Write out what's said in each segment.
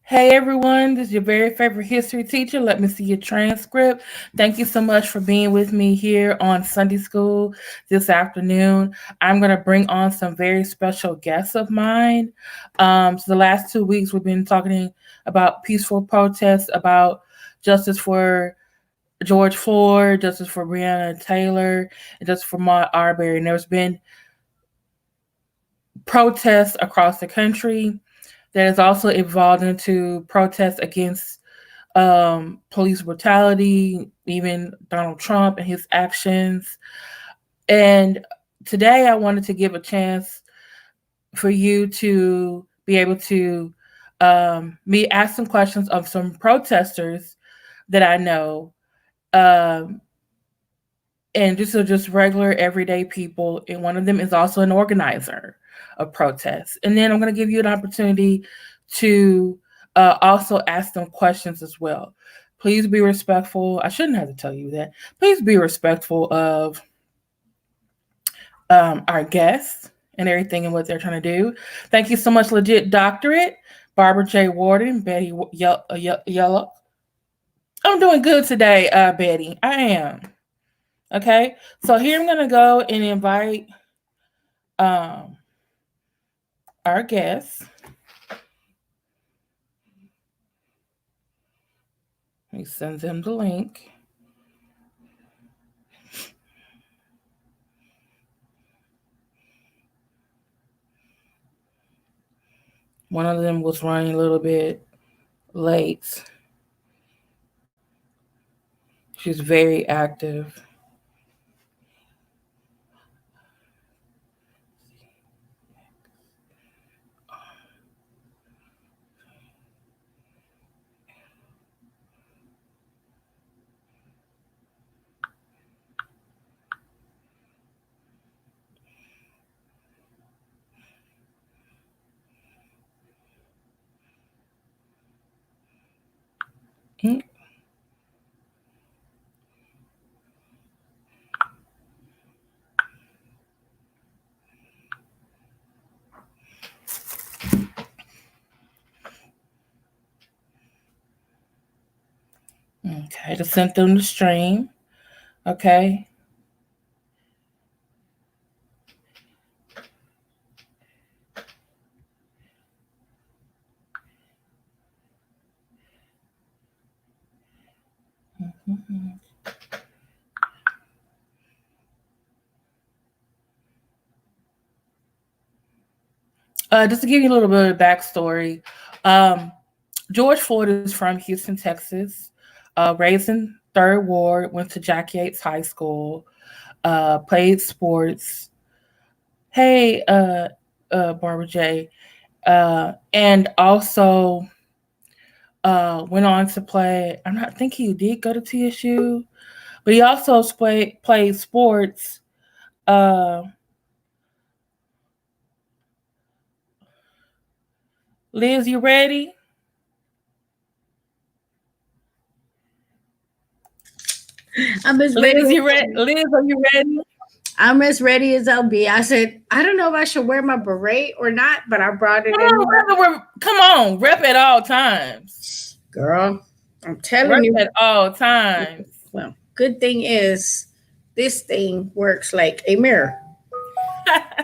Hey everyone, this is your very favorite history teacher. Let me see your transcript. Thank you so much for being with me here on Sunday School this afternoon. I'm going to bring on some very special guests of mine. So the last 2 weeks we've been talking about peaceful protests, about justice for George Floyd, justice for Breonna Taylor, and justice for Maud Arbery. And there's been protests across the country that has also evolved into protests against police brutality, even Donald Trump and his actions. And today I wanted to give a chance for you to be able to me ask some questions of some protesters that I know. Um, and these are just regular everyday people. And one of them is also an organizer of protests. And then I'm going to give you an opportunity to also ask them questions as well. Please be respectful. I shouldn't have to tell you that. Please be respectful of our guests and everything and what they're trying to do. Thank you so much, Legit Doctorate, Barbara J. Warden, Betty Yellow. I'm doing good today, Betty. I am. Okay, so here I'm gonna go and invite um, our guests. Let me send them the link. One of them was running a little bit late. She's very active. Mm, okay, just sent them the stream. Okay. Mhm. Just to give you a little bit of backstory, um, George Floyd is from Houston, Texas. Raised in Third Ward, went to Jack Yates High School, played sports. Hey, Barbara J. And also went on to play. I'm not think he did go to TSU, but he also played sports. Uh, Liz, you ready? I'm as ready. Liz, you ready? Liz, are you ready? I'm as ready as I'll be. I said, I don't know if I should wear my beret or not, but I brought it Come in. on, come on, rep at all times. Girl, I'm telling Rep you. at all times. Well, good thing is this thing works like a mirror.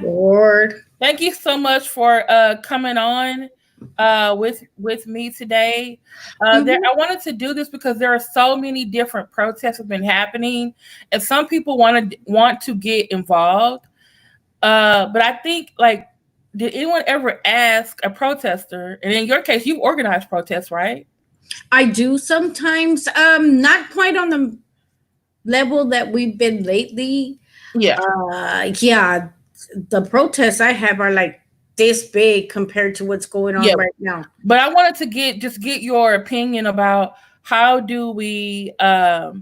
Lord. Thank you so much for coming on with me today. Mhm. I wanted to do this because there are so many different protests have been happening, and some people want to get involved. But I think like, did anyone ever ask a protester? And in your case, you organized protests, right? I do sometimes, not quite on the level that we've been lately. Yeah. Yeah, the protests I have are like this big compared to what's going Yeah. on right now. But I wanted to get your opinion about how do we we're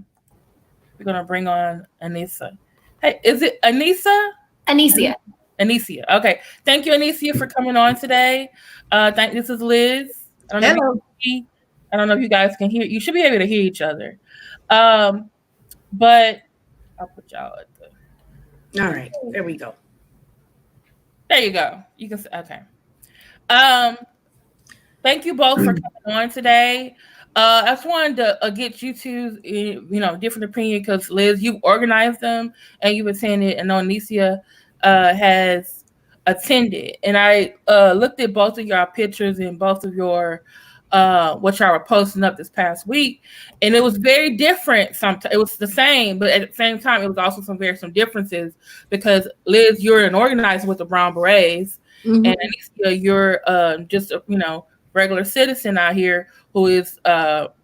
gonna bring on Anissa. Hey, is it Anissa? Anicia. Anicia. Okay. Thank you, Anicia, for coming on today. This is Liz. I don't know if you Hello. can see. I don't know if you guys can hear. You should be able to hear each other. Um, but I'll put y'all at All right, there we go. there you go. You can okay. Um, Thank you both for coming on today. I just wanted to get you two, different opinion because Liz, you organized them and you've attended, and Onicia has attended. And I looked at both of your pictures and both of your what y'all were posting up this past week, and it was very different. Sometimes it was the same, but at the same time, it was also some differences because Liz, you're an organizer with the Brown Berets, and Mm-hmm. Anicia, you're just regular citizen out here who is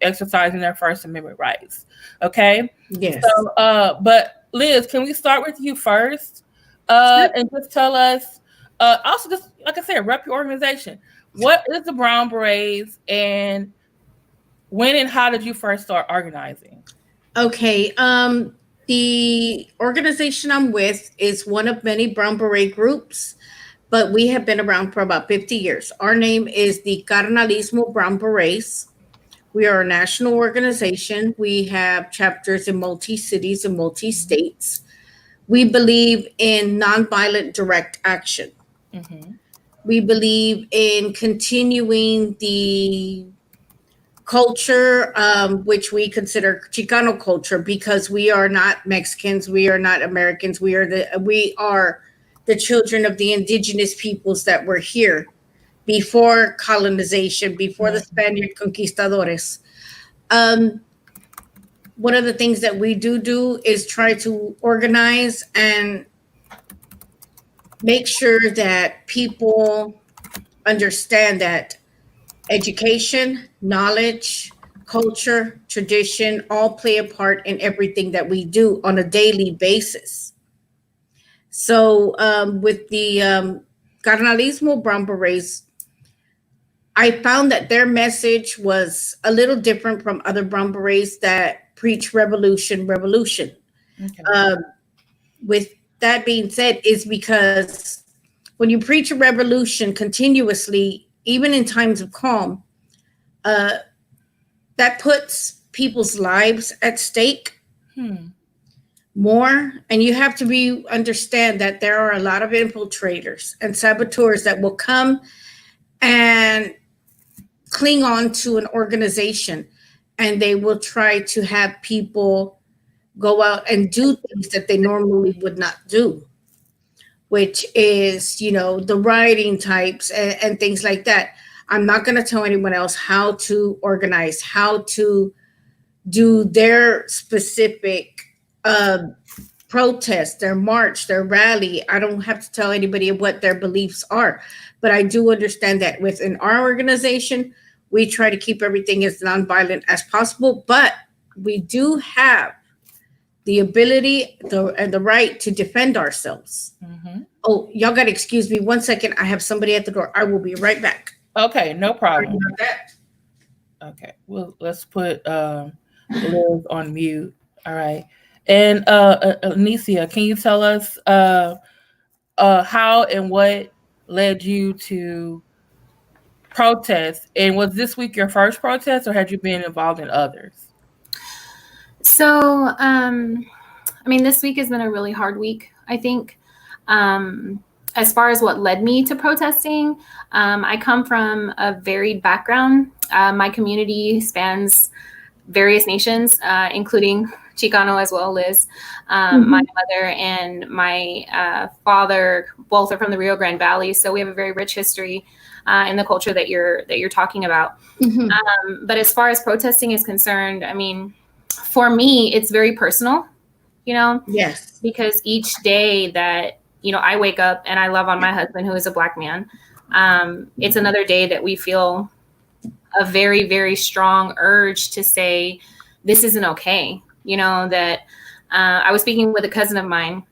exercising their First Amendment rights. Okay, Yes. so but Liz, can we start with you first, Sure. and just tell us, also just like I said, rep your organization. What is the Brown Berets, and when and how did you first start organizing? Okay. The organization I'm with is one of many Brown Beret groups, but we have been around for about 50 years. Our name is the Carnalismo Brown Berets. We are a national organization. We have chapters in multi cities and multi states. We believe in nonviolent direct action. Mm-hmm. We believe in continuing the culture, which we consider Chicano culture, because we are not Mexicans, we are not Americans, we are the children of the indigenous peoples that were here before colonization, before the Mm-hmm. Spaniard conquistadores. Um, One of the things that we do is try to organize and make sure that people understand that education, knowledge, culture, tradition all play a part in everything that we do on a daily basis. So, with the Carnalismo Brown Berets, I found that their message was a little different from other Brown Berets that preach revolution, revolution. Okay. Um, with that being said, is because when you preach a revolution continuously, even in times of calm, uh, that puts people's lives at stake Hmm. more. And you have to be understand that there are a lot of infiltrators and saboteurs that will come and cling on to an organization, and they will try to have people go out and do things that they normally would not do, which is, the writing types and things like that. I'm not going to tell anyone else how to organize, how to do their specific uh, protest, their march, their rally. I don't have to tell anybody what their beliefs are, but I do understand that within our organization, we try to keep everything as nonviolent as possible, but we do have the ability and the right to defend ourselves. Mm-hmm. Oh, y'all got to excuse me 1 second. I have somebody at the door. I will be right back. Okay, no Sorry problem. about that. Okay, well, let's put Liz on mute. All right, and Anicia, can you tell us how and what led you to protest? And was this week your first protest, or had you been involved in others? So, I mean, this week has been a really hard week, I think. As far as what led me to protesting, I come from a varied background. My community spans various nations, including Chicano as well, Liz. My Mhm. mother and my father both are from the Rio Grande Valley, so we have a very rich history in the culture that you're talking about. Mhm. But as far as protesting is concerned, I mean, for me, it's very personal, you know, Yes. because each day that, I wake up and I love on my husband, who is a Black man, it's another day that we feel a very, very strong urge to say, this isn't okay. That I was speaking with a cousin of mine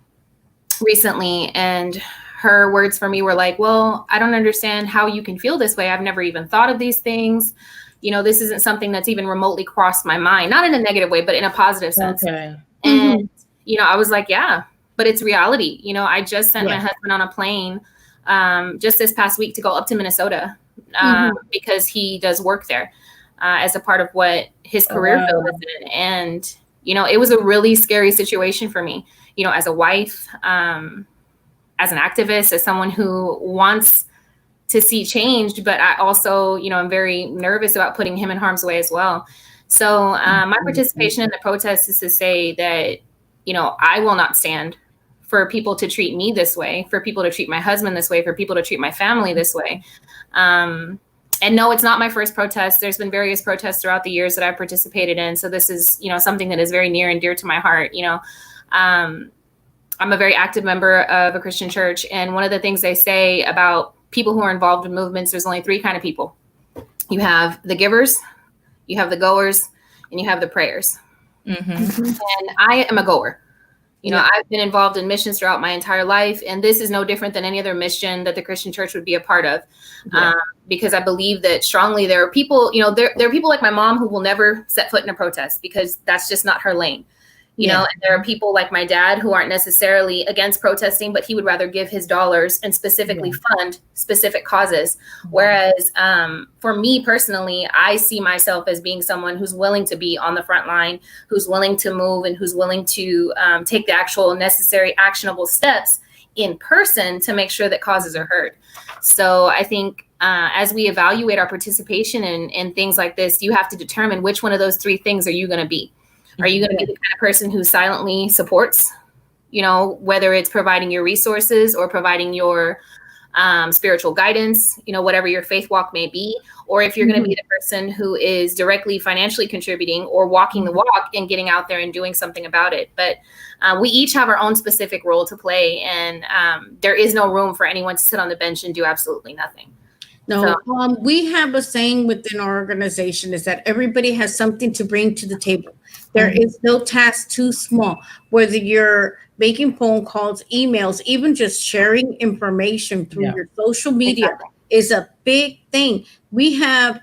recently, and her words for me were like, well, I don't understand how you can feel this way. I've never even thought of these things. This isn't something that's even remotely crossed my mind, not in a negative way, but in a positive sense. Okay. And, Mhm. I was like, yeah, but it's reality. I just sent my Yes. husband on a plane just this past week to go up to Minnesota Mhm. because he does work there as a part of what his Oh, career field wow. is in. And, it was a really scary situation for me, as a wife, as an activist, as someone who wants see change, but I also, I'm very nervous about putting him in harm's way as well. So my participation in the protest is to say that, I will not stand for people to treat me this way, for people to treat my husband this way, for people to treat my family this way. And no, it's not my first protest. There's been various protests throughout the years that I've participated in. So this is, something that is very near and dear to my heart. I'm a very active member of a Christian church. And one of the things they say about people who are involved in movements, there's only three kind of people. You have the givers, you have the goers, and you have the prayers. Mm-hmm. And I am a goer. I've been involved in missions throughout my entire life, and this is no different than any other mission that the Christian church would be a part of. Because I believe that strongly there are people, there are people like my mom who will never set foot in a protest because that's just not her lane. And there are people like my dad who aren't necessarily against protesting, but he would rather give his dollars and specifically fund specific causes. Whereas for me personally, I see myself as being someone who's willing to be on the front line, who's willing to move, and who's willing to take the actual necessary actionable steps in person to make sure that causes are heard. So I think as we evaluate our participation in things like this, you have to determine which one of those three things are you going to be. Are you going to be the kind of person who silently supports, whether it's providing your resources or providing your spiritual guidance, whatever your faith walk may be, or if you're going to be the person who is directly financially contributing or walking the walk and getting out there and doing something about it. But we each have our own specific role to play, and there is no room for anyone to sit on the bench and do absolutely nothing. No, we have a saying within our organization is that everybody has something to bring to the table. There is no task too small, whether you're making phone calls, emails, even just sharing information through your social media is a big thing. We have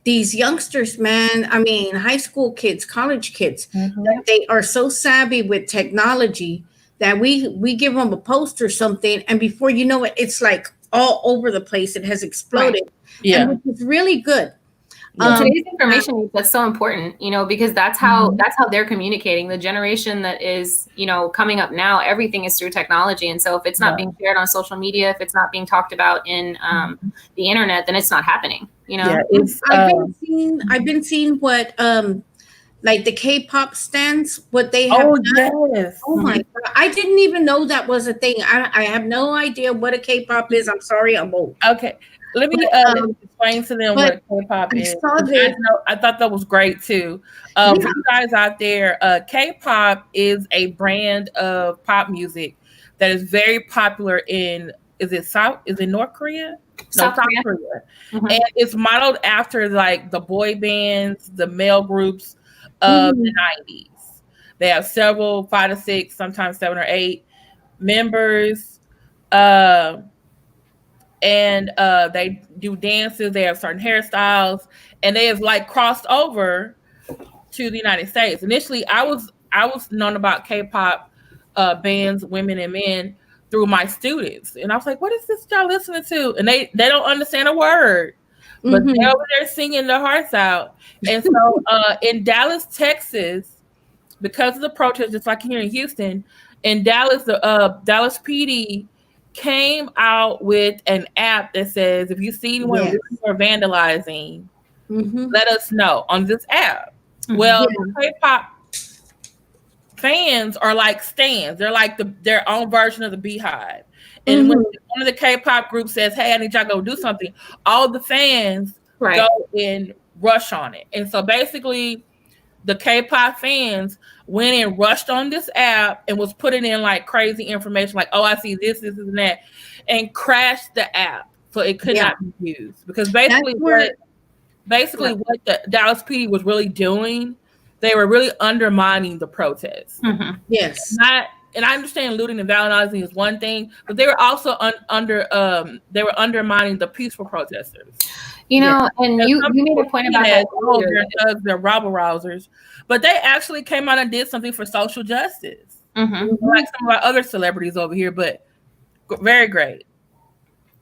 these youngsters, man, high school kids, college kids, that they are so savvy with technology that we give them a post or something, and before you know it, it's like all over the place. It has exploded, and which is really good. Today's information, that's so important, because that's how they're communicating. The generation that is, coming up now, everything is through technology. And so if it's not being shared on social media, if it's not being talked about in the internet, then it's not happening, I've been seeing what like the K-pop stands, what they have done. Yes. Oh my God. I didn't even know that was a thing. I have no idea what a K-pop is. I'm sorry, I'm old. Okay. Let me explain to them what K-pop is. I thought that was great too. For you guys out there, K-pop is a brand of pop music that is very popular in Is it North Korea? South Korea. And it's modeled after like the boy bands, the male groups of the 90s. They have several, 5 to 6, sometimes 7 or 8 members. And they do dances, they have certain hairstyles, and they have like crossed over to the United States. Initially, I was known about K-pop bands, women and men, through my students. And I was like, what is this y'all listening to? And they don't understand a word, but they're over there singing their hearts out. And so in Dallas, Texas, because of the protest, just like here in Houston, in Dallas, the Dallas PD came out with an app that says, if you see anyone or vandalizing, let us know on this app. Well, K-pop fans are like stans. They're like their own version of the Beehive. And when one of the K-pop groups says, hey, I need y'all to go do something, all the fans go and rush on it. And so basically the K-pop fans went and rushed on this app and was putting in like crazy information, like, oh, I see this, and that, and crashed the app so it could not be used. Because basically what the Dallas PD was really doing, they were really undermining the protest. Yes. And I understand looting and vandalizing is one thing, but they were also undermining the peaceful protesters. And you made a point about that. They're rabble rousers, but they actually came out and did something for social justice, like some of our other celebrities over here. But very great.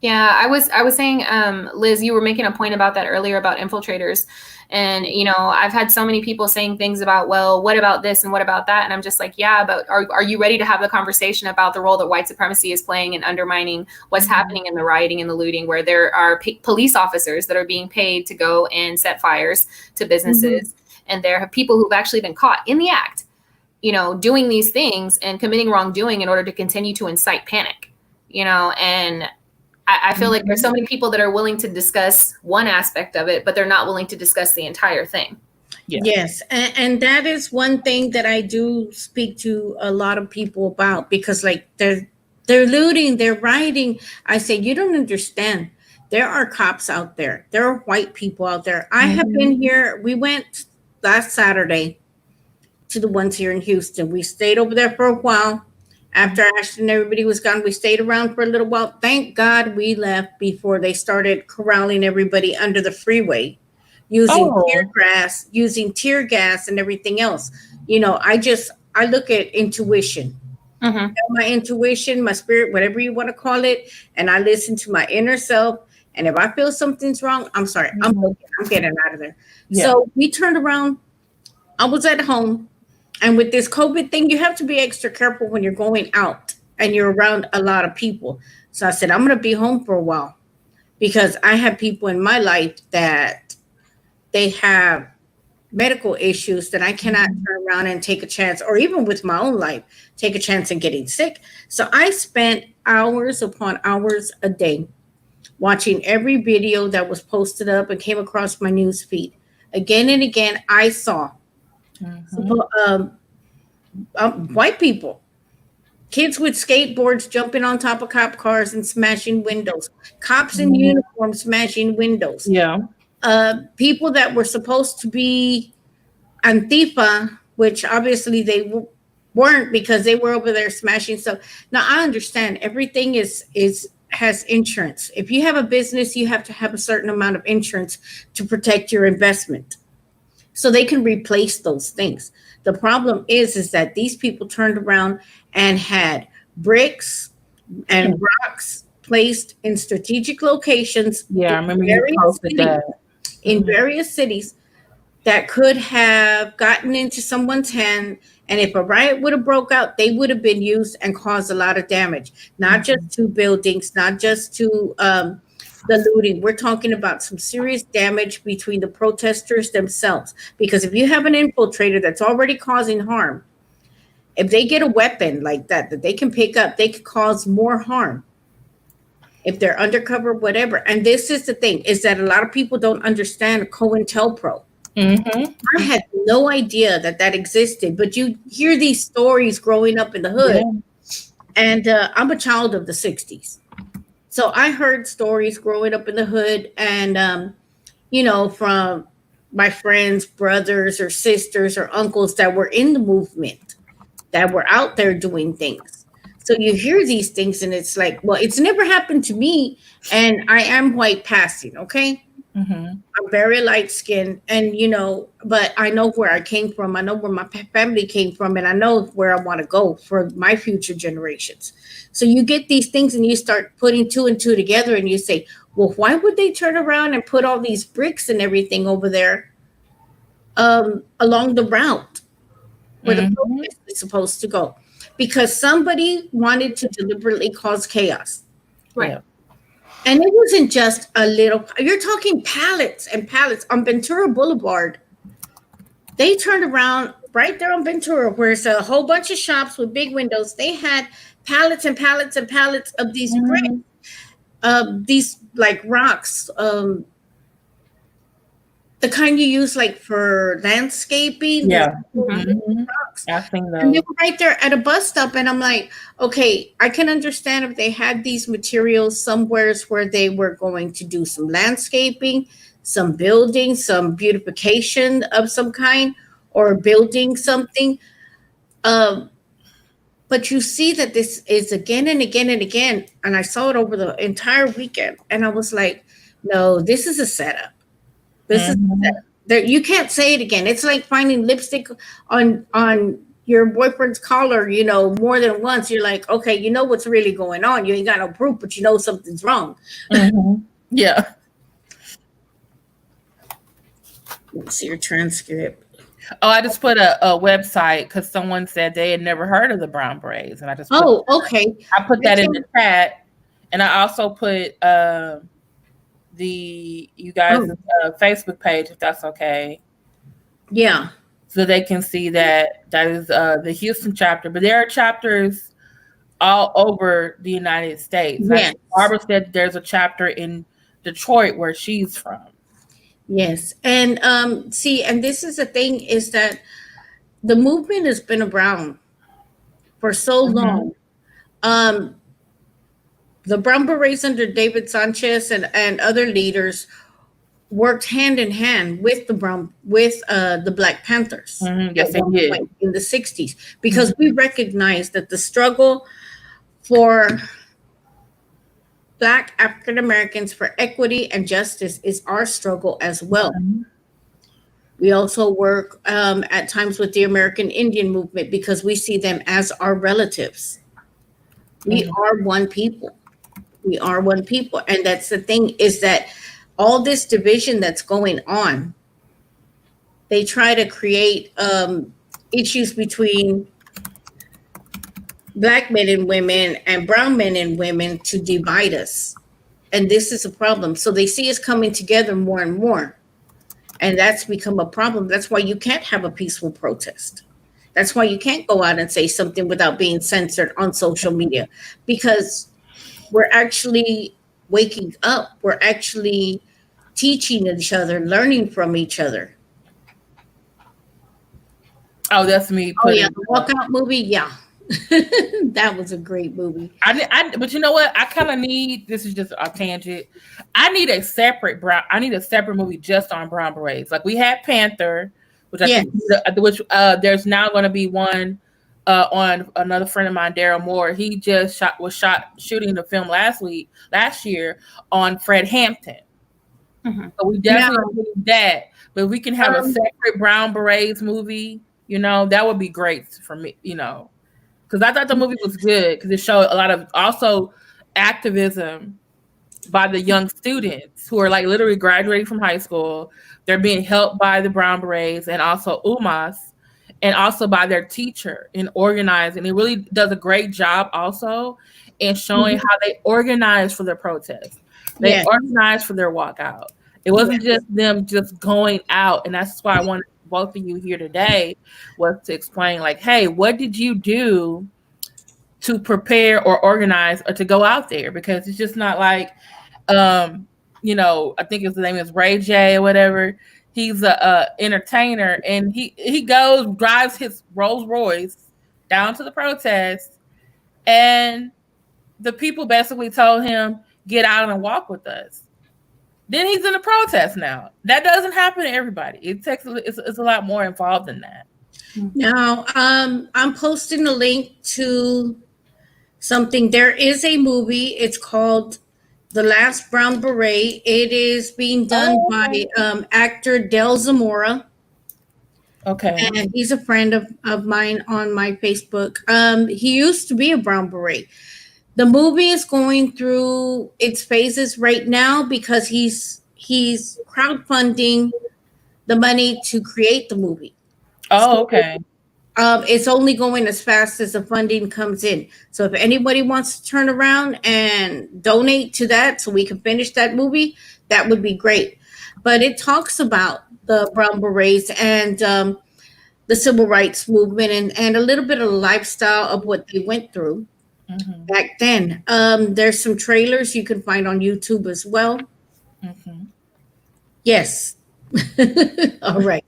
Yeah, I was saying, Liz, you were making a point about that earlier about infiltrators. And, I've had so many people saying things about, well, what about this and what about that? And I'm just like, yeah, but are you ready to have the conversation about the role that white supremacy is playing in undermining what's happening in the rioting and the looting, where there are police officers that are being paid to go and set fires to businesses. And there are people who've actually been caught in the act, doing these things and committing wrongdoing in order to continue to incite panic, and I feel like there's so many people that are willing to discuss one aspect of it, but they're not willing to discuss the entire thing. Yeah. Yes, and that is one thing that I do speak to a lot of people about, because like they're looting, they're rioting. I say, you don't understand. There are cops out there. There are white people out there. I have been here. We went last Saturday to the ones here in Houston. We stayed over there for a while. After Ashton and everybody was gone, we stayed around for a little while. Thank God we left before they started corralling everybody under the freeway, using tear gas and everything else. I look at intuition. My intuition, my spirit, whatever you want to call it, and I listen to my inner self. And if I feel something's wrong, I'm sorry, I'm getting out of there. Yeah. So we turned around. I was at home. And with this COVID thing, you have to be extra careful when you're going out and you're around a lot of people. So I said, I'm going to be home for a while, because I have people in my life that they have medical issues that I cannot turn around and take a chance, or even with my own life, take a chance in getting sick. So I spent hours upon hours a day watching every video that was posted up and came across my news feed. Again and again, I saw white people, kids with skateboards jumping on top of cop cars and smashing windows, cops in uniform smashing windows. Yeah. People that were supposed to be Antifa, which obviously they weren't, because they were over there smashing stuff. Now I understand everything has insurance. If you have a business, you have to have a certain amount of insurance to protect your investment, so they can replace those things. The problem is that these people turned around and had bricks and rocks placed in strategic locations. Yeah, I remember you posted that. In various cities that could have gotten into someone's hand. And if a riot would have broke out, they would have been used and caused a lot of damage, not just to buildings, not just to the looting. We're talking about some serious damage between the protesters themselves. Because if you have an infiltrator that's already causing harm, if they get a weapon like that they can pick up, they could cause more harm. If they're undercover, whatever. And this is the thing, is that a lot of people don't understand COINTELPRO. I had no idea that existed, but you hear these stories growing up in the hood. And I'm a child of the 60s. So I heard stories growing up in the hood, and, from my friends, brothers or sisters or uncles that were in the movement, that were out there doing things. So you hear these things and it's like, well, it's never happened to me. And I am white passing, okay? I'm very light skinned, and, but I know where I came from. I know where my family came from, and I know where I want to go for my future generations. So you get these things and you start putting two and two together, and you say, well, why would they turn around and put all these bricks and everything over there along the route where the protest is supposed to go? Because somebody wanted to deliberately cause chaos. Right. Yeah. And it wasn't just a little, you're talking pallets and pallets on Ventura Boulevard. They turned around right there on Ventura, where it's a whole bunch of shops with big windows. They had pallets and pallets and pallets of these bricks, these like rocks, the kind you use like for landscaping. Yeah. Rocks. I think And they those. were right there at a bus stop. And I'm like, okay, I can understand if they had these materials somewheres where they were going to do some landscaping, some building, some beautification of some kind, or building something. But you see that this is again and again and again. And I saw it over the entire weekend. And I was like, no, this is a setup. This is that you can't say it again. It's like finding lipstick on your boyfriend's collar, more than once, you're like, okay, you know what's really going on. You ain't got no proof, but you know something's wrong. Mm-hmm. Yeah. Let's see your transcript. Oh, I just put a website because someone said they had never heard of the brown berets, and Okay. I put that in the chat, and I also put the you guys' Facebook page, if that's okay. Yeah. So they can see that is the Houston chapter, but there are chapters all over the United States. And I Yes. think Barbara said there's a chapter in Detroit where she's from. Yes. And see, and this is the thing, is that the movement has been around for so long. The Brown Berets under David Sanchez and other leaders worked hand in hand with the Black Panthers. Yes, they did. In the 60s, because we recognize that the struggle for Black African Americans for equity and justice is our struggle as well. We also work at times with the American Indian movement because we see them as our relatives. We are one people. We are one people. And that's the thing, is that all this division that's going on, they try to create issues between Black men and women and brown men and women to divide us. And this is a problem. So they see us coming together more and more. And that's become a problem. That's why you can't have a peaceful protest. That's why you can't go out and say something without being censored on social media, because we're actually waking up. We're actually teaching each other, learning from each other. Oh, that's me. Oh, yeah. The Walkout movie. Yeah. That was a great movie. But you know what? I kind of need. This is just a tangent. I need a separate movie just on brown berets. Like we had Panther, which I think, there's now going to be one on another friend of mine, Daryl Moore. He just shooting the film last year on Fred Hampton. So we definitely need that. But we can have a separate brown berets movie. That would be great for me. Because I thought the movie was good because it showed a lot of also activism by the young students who are like literally graduating from high school. They're being helped by the Brown Berets and also UMAS, and also by their teacher in organizing. It really does a great job also in showing how they organized for their protest. They organized for their walkout. It wasn't just them just going out, and that's why I wanted both of you here today was to explain, like, hey, what did you do to prepare or organize or to go out there? Because it's just not like, I think his name is Ray J or whatever. He's a entertainer, and he drives his Rolls Royce down to the protest, and the people basically told him, get out and walk with us. Then he's in a protest now. That doesn't happen to everybody. It's a lot more involved than that. Now, I'm posting a link to something. There is a movie. It's called The Last Brown Beret. It is being done by actor Del Zamora. Okay. And he's a friend of mine on my Facebook. He used to be a Brown Beret. The movie is going through its phases right now because he's crowdfunding the money to create the movie. Oh, okay. It's only going as fast as the funding comes in. So if anybody wants to turn around and donate to that so we can finish that movie, that would be great. But it talks about the Brown Berets and the civil rights movement and a little bit of the lifestyle of what they went through. Back then. There's some trailers you can find on YouTube as well. Yes. All right.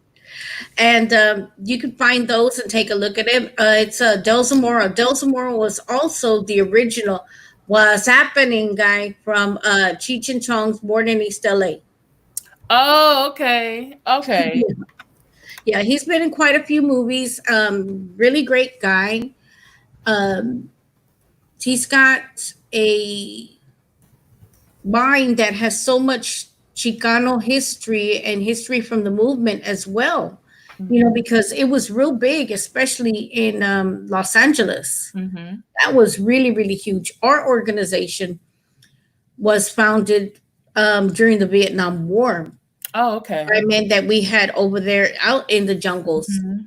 And you can find those and take a look at it. It's Del Zamora. Del Zamora was also the original What's Happening guy from Cheech and Chong's Born in East LA. Oh, okay. Okay. Yeah, he's been in quite a few movies. Really great guy. He's got a mind that has so much Chicano history and history from the movement as well. you know, because it was real big, especially in Los Angeles. Mm-hmm. That was really, really huge. Our organization was founded during the Vietnam War Oh, okay. by men that we had over there out in the jungles. Mm-hmm.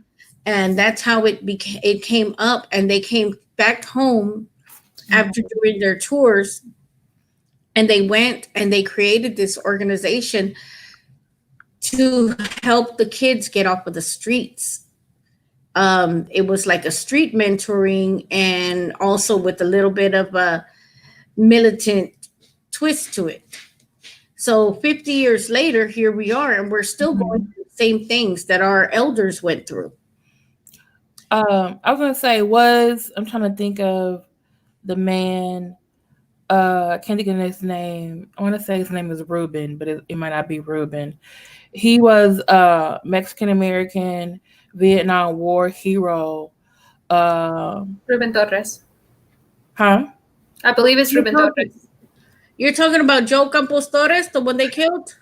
And that's how it came up, and they came back home after doing their tours, and they went and they created this organization to help the kids get off of the streets. It was like a street mentoring, and also with a little bit of a militant twist to it. So 50 years later, here we are, and we're still going through the same things that our elders went through. I was gonna say I'm trying to think of the man. I can't think of his name. I want to say his name is Ruben, but it might not be Ruben. He was a Mexican American Vietnam War hero. Ruben Torres. Huh? I believe it's Ruben Torres. You're talking about Joe Campos Torres, the one they killed?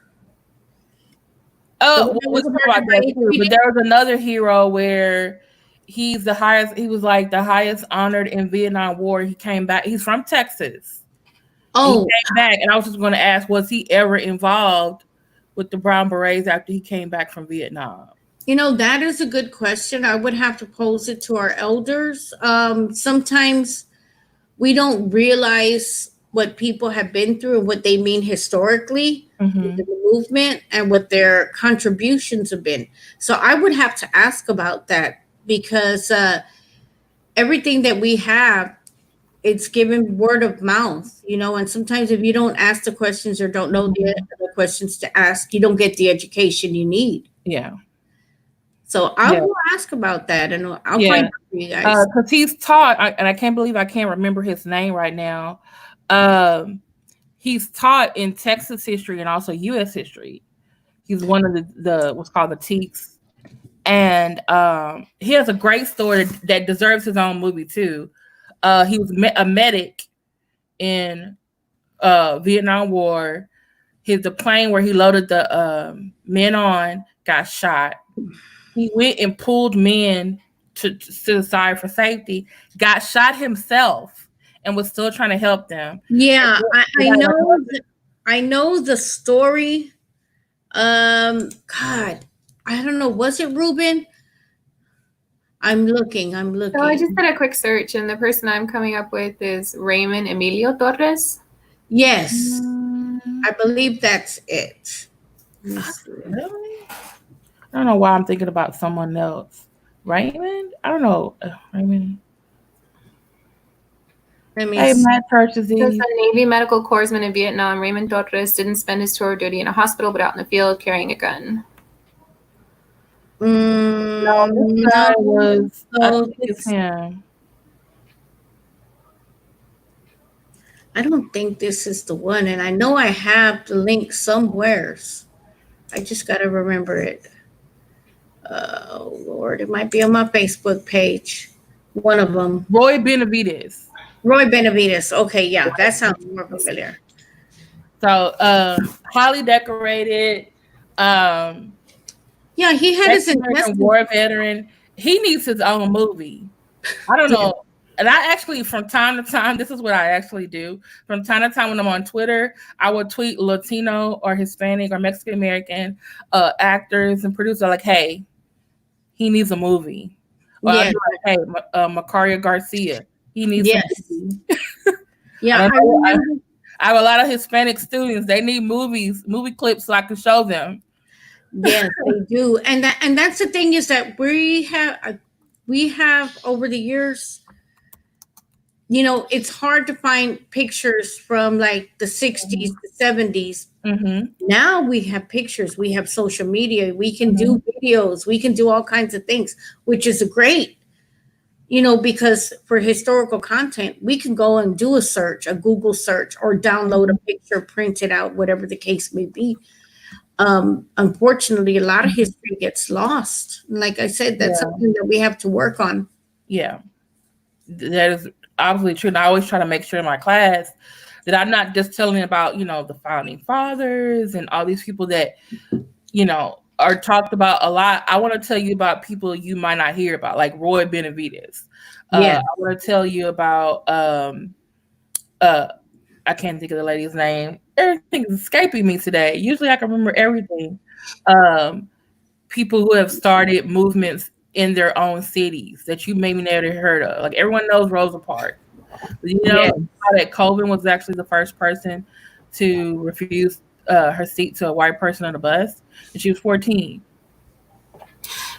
Oh, we'll talk about that too. But there was another hero where he's the highest. He was like the highest honored in Vietnam War. He came back. He's from Texas. Oh, he came back, and I was just going to ask, was he ever involved with the Brown Berets after he came back from Vietnam? you know, that is a good question. I would have to pose it to our elders. Sometimes we don't realize what people have been through and what they mean historically with the movement and what their contributions have been. So I would have to ask about that, because everything that we have, it's given word of mouth, you know, and sometimes if you don't ask the questions or don't know the questions to ask, you don't get the education you need. Yeah. So I will ask about that, and I'll find out for you guys. Because he's taught, and I can't believe I can't remember his name right now. He's taught in Texas history and also U.S. history. He's one of the what's called the Teaks. And he has a great story that deserves his own movie too. He was a medic in Vietnam War. The plane where he loaded the men on got shot. He went and pulled men to the side for safety, got shot himself, and was still trying to help them. Yeah, I know the story. God, I don't know. Was it Ruben? I'm looking. So I just did a quick search, and the person I'm coming up with is Raymond Emilio Torres. Yes, I believe that's it. Really? I don't know why I'm thinking about someone else. Raymond? I don't know. Raymond. Hey, Matt Churches. He was a Navy medical corpsman in Vietnam. Raymond Torres didn't spend his tour of duty in a hospital, but out in the field carrying a gun. No, this guy was. I think it's him. I don't think this is the one, and I know I have the link somewheres. I just got to remember it. Oh, Lord, it might be on my Facebook page. One of them. Roy Benavides. Okay, yeah, that sounds more familiar. So, highly decorated. Yeah, he had his war veteran. He needs his own movie. I don't know. And I actually, from time to time, this is what I actually do. From time to time when I'm on Twitter, I will tweet Latino or Hispanic or Mexican American actors and producers like, hey, he needs a movie. Or I'll be like, hey, Macario Garcia, he needs a movie. Yeah, I have a lot of Hispanic students. They need movie clips so I can show them. Yes, they do. And that's the thing, is that we have over the years, you know, it's hard to find pictures from like the 60s, the 70s. Now we have pictures, we have social media, we can do videos, we can do all kinds of things, which is great, you know, because for historical content, we can go and do a Google search, or download a picture, print it out, whatever the case may be. Unfortunately, a lot of history gets lost. Like I said, that's something that we have to work on. Yeah, that is obviously true. And I always try to make sure in my class that I'm not just telling about, you know, the founding fathers and all these people that, you know, are talked about a lot. I want to tell you about people you might not hear about, like Roy Benavides. Yeah. I want to tell you about uh I can't think of the lady's name. Everything's escaping me today. Usually I can remember everything. Um, People who have started movements in their own cities that you maybe never heard of. Like everyone knows Rosa Parks. You know Yeah. how that Colvin was actually the first person to refuse her seat to a white person on the bus, and she was 14. You know,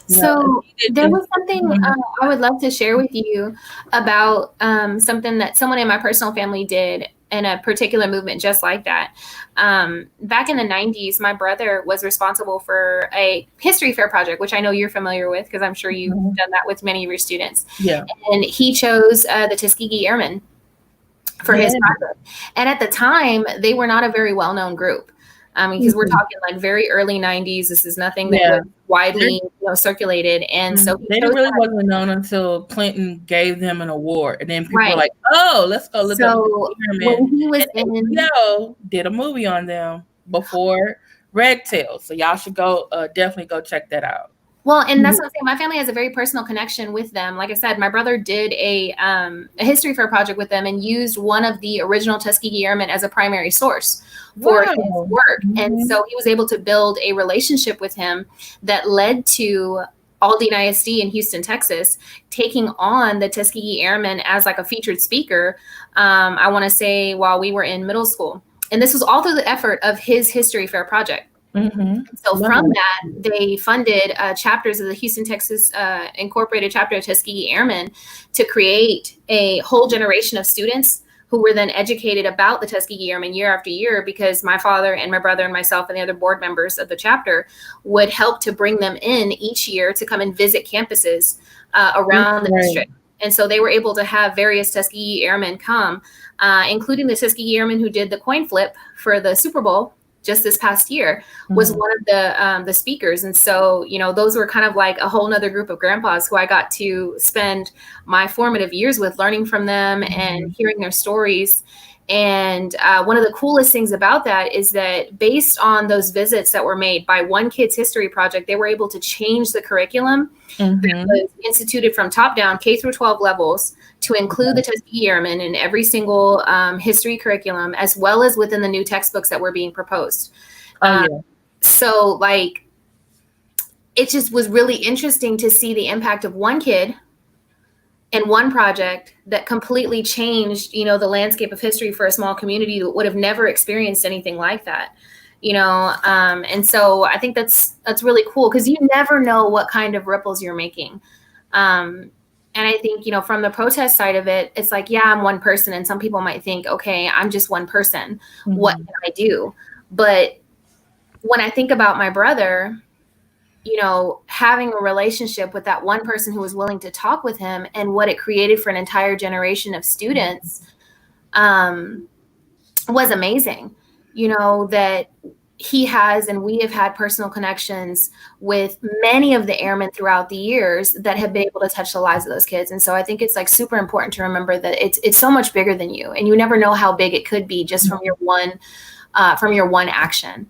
and So she there did. was something I would love to share with you about something that someone in my personal family did in a particular movement just like that. Back in the 90s, my brother was responsible for a history fair project, which I know you're familiar with because I'm sure you've done that with many of your students. Yeah. And he chose the Tuskegee Airmen for his project. And at the time, they were not a very well-known group. Because we're talking like very early 90s. This is nothing that was widely circulated. And so they really wasn't known until Clinton gave them an award. And then people were like, oh, let's go look up when he was HBO did a movie on them before Red Tail. So y'all should go definitely go check that out. Well, and that's what I'm saying. My family has a very personal connection with them. Like I said, my brother did a history fair project with them and used one of the original Tuskegee Airmen as a primary source for his work. And so he was able to build a relationship with him that led to Aldine ISD in Houston, Texas, taking on the Tuskegee Airmen as like a featured speaker, I want to say while we were in middle school. And this was all through the effort of his history fair project. So from that, they funded chapters of the Houston, Texas Incorporated chapter of Tuskegee Airmen to create a whole generation of students who were then educated about the Tuskegee Airmen year after year, because my father and my brother and myself and the other board members of the chapter would help to bring them in each year to come and visit campuses around the district. And so they were able to have various Tuskegee Airmen come, including the Tuskegee Airmen who did the coin flip for the Super Bowl just this past year, was one of the speakers. And so, those were kind of like a whole nother group of grandpas who I got to spend my formative years with, learning from them and hearing their stories. And one of the coolest things about that is that based on those visits that were made by one kid's history project, they were able to change the curriculum that was instituted from top down, K through 12 levels, to include the Tuskegee Airmen in every single history curriculum, as well as within the new textbooks that were being proposed. So like, it just was really interesting to see the impact of one kid and one project that completely changed, the landscape of history for a small community that would have never experienced anything like that, and so I think that's really cool, because you never know what kind of ripples you're making. And I think, from the protest side of it, it's like, yeah, I'm one person. And some people might think, okay, I'm just one person. What can I do? But when I think about my brother, having a relationship with that one person who was willing to talk with him, and what it created for an entire generation of students was amazing. That he has, and we have had personal connections with many of the airmen throughout the years that have been able to touch the lives of those kids. And so I think it's like super important to remember that it's so much bigger than you, and you never know how big it could be just from your one action.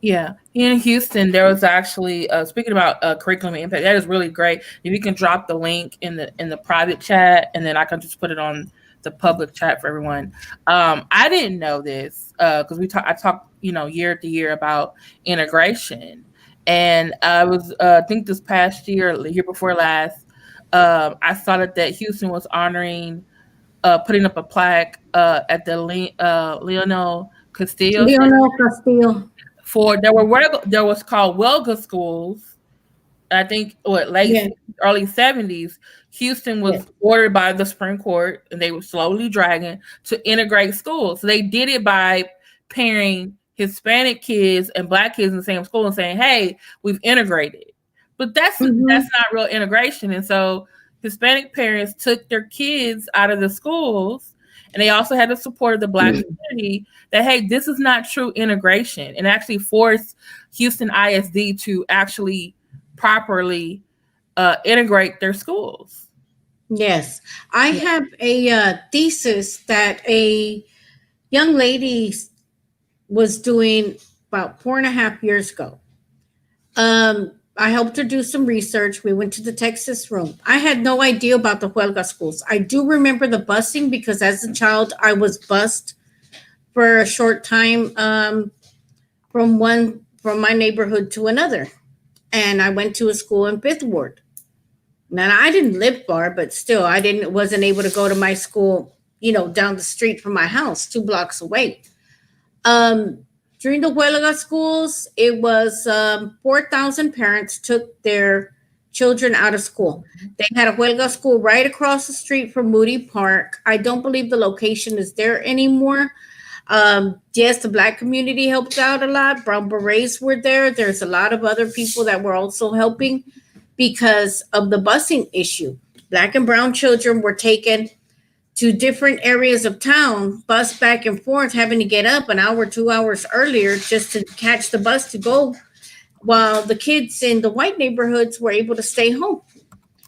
Yeah. In Houston, there was actually speaking about curriculum impact. That is really great. If you can drop the link in the private chat, and then I can just put it on the public chat for everyone. I didn't know this because I talk year to year about integration, and I was I think this past year, the year before last, I saw that Houston was honoring putting up a plaque at the Leonel Castillo. There was called Welga schools. I think early 70s. Houston was ordered by the Supreme Court, and they were slowly dragging to integrate schools. So they did it by pairing Hispanic kids and Black kids in the same school and saying, "Hey, we've integrated." But that's not real integration. And so Hispanic parents took their kids out of the schools, and they also had the support of the Black community that, hey, this is not true integration, and actually forced Houston ISD to actually properly integrate their schools. Yes. I have a thesis that a young lady was doing about 4.5 years ago. I helped her do some research. We went to the Texas room. I had no idea about the Huelga schools. I do remember the busing because as a child, I was bused for a short time from my neighborhood to another. And I went to a school in Fifth Ward. Now I didn't live far, but still I didn't wasn't able to go to my school, down the street from my house, 2 blocks away. Um, During the Huelga schools, it was 4,000 parents took their children out of school. They had a Huelga school right across the street from Moody Park. I don't believe the location is there anymore. Yes, the Black community helped out a lot. Brown Berets were there. There's a lot of other people that were also helping because of the busing issue. Black and brown children were taken to different areas of town, bus back and forth, having to get up an hour, 2 hours earlier just to catch the bus to go, while the kids in the white neighborhoods were able to stay home.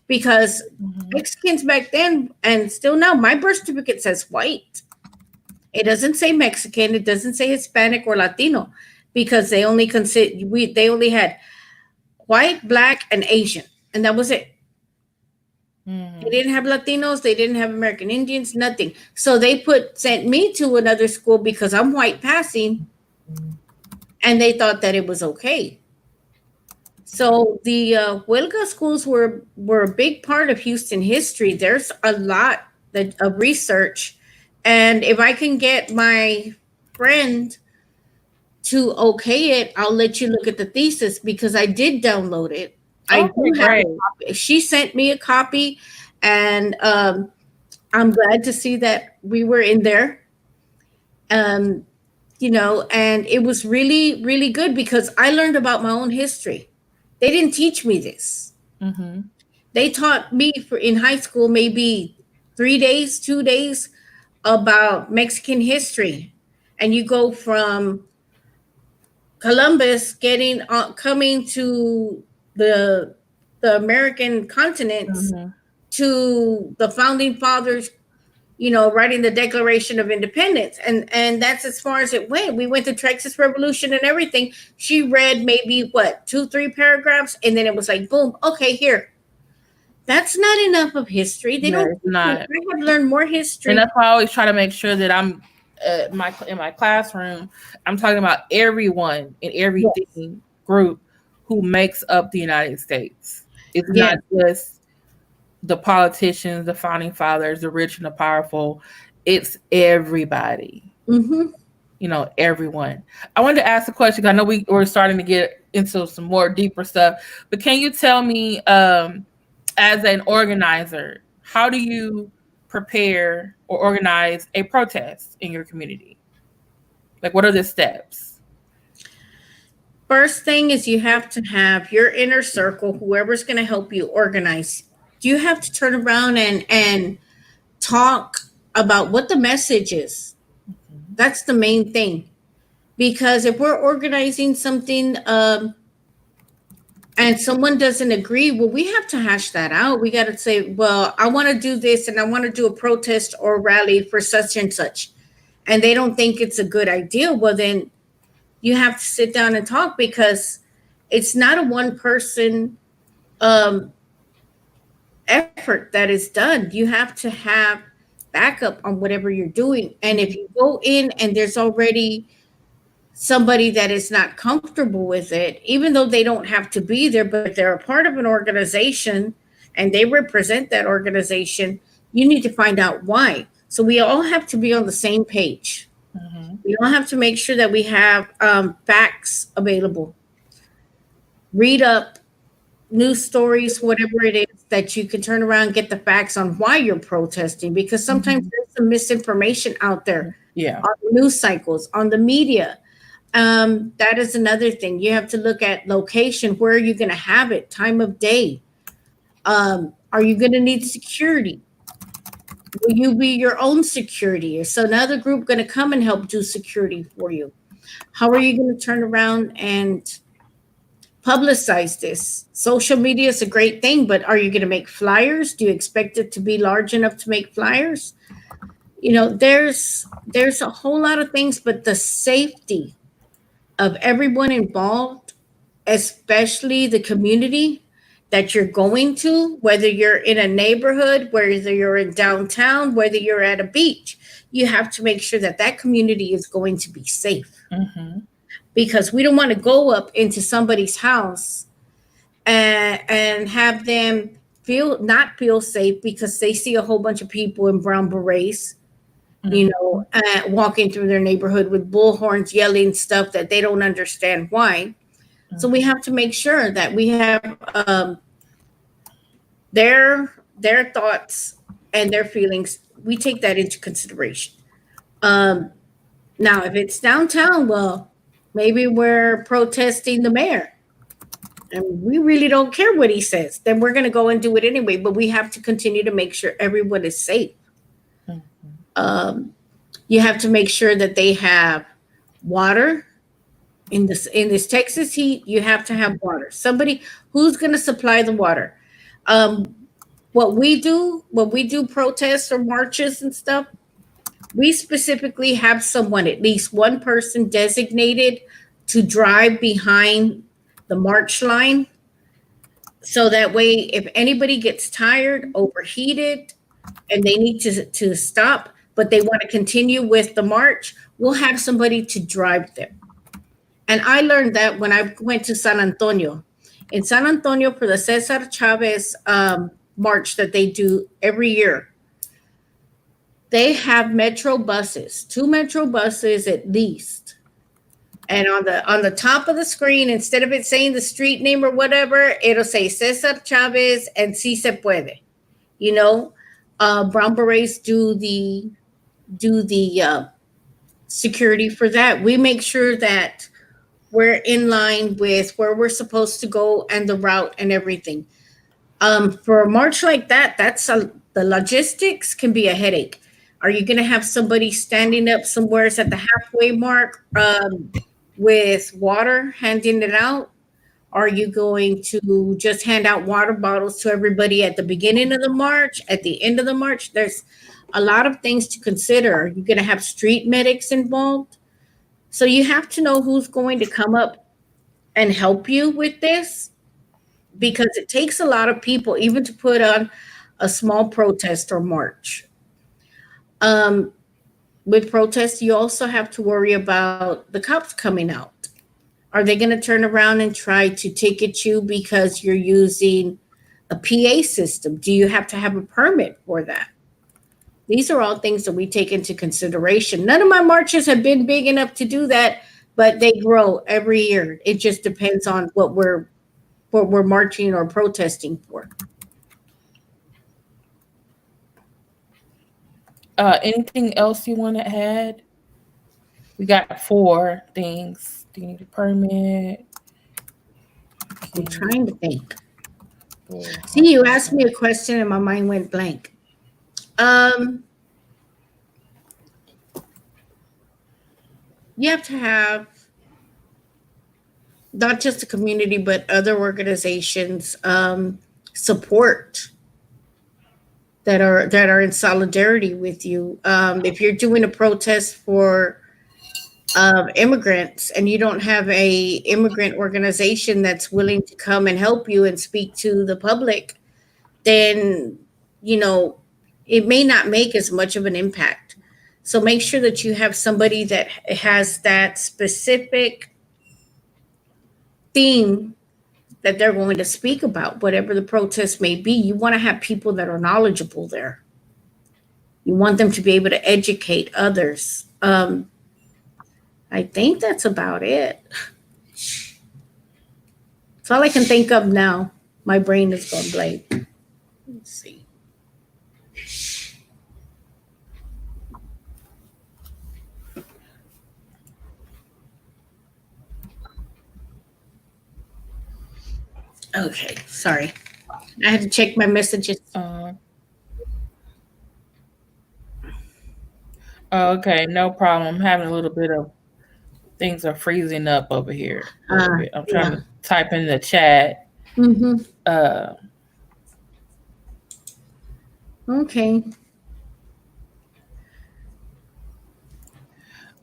Because Mexicans back then, and still now, my birth certificate says white. It doesn't say Mexican. It doesn't say Hispanic or Latino, because they only had white, black, and Asian, and that was it. They didn't have Latinos. They didn't have American Indians. Nothing. So they sent me to another school because I'm white passing, and they thought that it was okay. So the Huelga schools were a big part of Houston history. There's a lot of research, and if I can get my friend to okay it, I'll let you look at the thesis because I did download it. I do have a copy. She sent me a copy, and I'm glad to see that we were in there. And it was really, really good because I learned about my own history. They didn't teach me this. Mm-hmm. They taught me in high school maybe 3 days, 2 days about Mexican history, and you go from Columbus coming to the American continents to the founding fathers, writing the Declaration of Independence, and that's as far as it went. We went to Texas Revolution and everything. She read maybe 2-3 paragraphs, and then it was like boom, okay, here. That's not enough of history. They don't. Not. I have learned more history, and that's why I always try to make sure that I'm in my classroom. I'm talking about everyone in everything group who makes up the United States. It's not just the politicians, the founding fathers, the rich and the powerful. It's everybody. Everyone. I wanted to ask a question because I know we're starting to get into some more deeper stuff. But can you tell me, as an organizer, how do you prepare or organize a protest in your community? Like, what are the steps? First thing is you have to have your inner circle, whoever's going to help you organize. You have to turn around and talk about what the message is. That's the main thing. Because if we're organizing something and someone doesn't agree, well, we have to hash that out. We got to say, well, I want to do this and I want to do a protest or rally for such and such. And they don't think it's a good idea. Well, then you have to sit down and talk because it's not a one person effort that is done. You have to have backup on whatever you're doing. And if you go in and there's already somebody that is not comfortable with it, even though they don't have to be there, but they're a part of an organization and they represent that organization, you need to find out why. So we all have to be on the same page. We all have to make sure that we have facts available. Read up news stories, whatever it is that you can turn around and get the facts on why you're protesting, because sometimes there's some misinformation out there on the news cycles, on the media. That is another thing. You have to look at location. Where are you going to have it? Time of day. Are you going to need security? Will you be your own security? Is another group going to come and help do security for you? How are you going to turn around and publicize this? Social media is a great thing, but are you going to make flyers? Do you expect it to be large enough to make flyers? There's a whole lot of things, but the safety of everyone involved especially the community that you're going to, whether you're in a neighborhood, whether you're in downtown, whether you're at a beach, you have to make sure that that community is going to be safe, Mm-hmm. because we don't want to go up into somebody's house and have them feel not feel safe because they see a whole bunch of people in brown berets, Mm-hmm. walking through their neighborhood with bullhorns yelling stuff that they don't understand why. So we have to make sure that we have their thoughts and their feelings. We take that into consideration. Um, Now, if it's downtown, well, maybe we're protesting the mayor and we really don't care what he says. Then we're going to go and do it anyway. But we have to continue to make sure everyone is safe. Mm-hmm. Um, you have to make sure that they have water in this Texas heat. You have to have water. Somebody who's going to supply the water. Um, what we do when we do protests or marches and stuff, we specifically have someone, at least one person designated to drive behind the march line. So that way, if anybody gets tired, overheated, and they need to stop, but they want to continue with the march, we'll have somebody to drive them. And I learned that when I went to San Antonio. In San Antonio, for the Cesar Chavez march that they do every year, they have metro buses, two metro buses at least. And on the top of the screen, instead of it saying the street name or whatever, it'll say Cesar Chavez and Si Se Puede. You know, Brown Berets do the security for that. We make sure that we're in line with where we're supposed to go and the route and everything. For a march like that, the logistics can be a headache. Are you going to have somebody standing up somewhere at the halfway mark with water, handing it out? Are you going to just hand out water bottles to everybody at the beginning of the march, at the end of the march? There's a lot of things to consider. Are you going to have street medics involved? So you have to know who's going to come up and help you with this, because it takes a lot of people even to put on a small protest or march. Um, with protests, you also have to worry about the cops coming out. Are they going to turn around and try to ticket you because you're using a PA system? Do you have to have a permit for that? These are all things that we take into consideration. None of my marches have been big enough to do that, but they grow every year. It just depends on what we're marching or protesting for. Anything else you want to add? We got four things. Do you need a permit? I'm Can trying to think. you See, you asked me a question and my mind went blank. Um, you have to have not just the community, but other organizations support that are in solidarity with you. If you're doing a protest for immigrants and you don't have a immigrant organization that's willing to come and help you and speak to the public, then you know it may not make as much of an impact. So make sure that you have somebody that has that specific theme that they're going to speak about, whatever the protest may be. You want to have people that are knowledgeable there. You want them to be able to educate others. I think that's about it. That's all I can think of now. My brain is gone blank. Let's see. Okay, sorry. I had to check my messages. Okay, no problem. I'm having a little bit of things are freezing up over here a little bit. I'm trying Yeah. to type in the chat. Mm-hmm. Uh, Okay.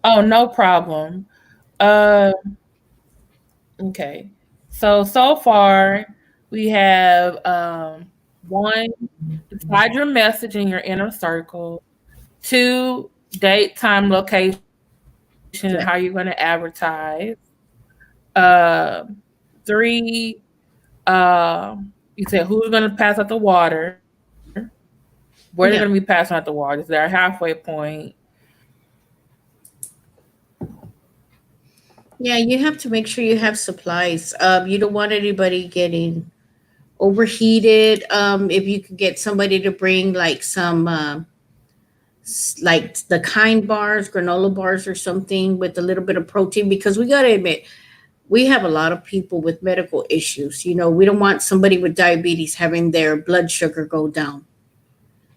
oh, no problem. Uh, okay. So far, we have one, decide your message in your inner circle. Two, date, time, location, and how you're going to Yeah. advertise. Uh, Three, you said who's going to pass out the water, where they're going to be passing Yeah. out the water. Is there a halfway point? Yeah, you have to make sure you have supplies. You don't want anybody getting overheated. If you could get somebody to bring like some like the kind bars, granola bars or something with a little bit of protein, because we got to admit we have a lot of people with medical issues. We don't want somebody with diabetes having their blood sugar go down.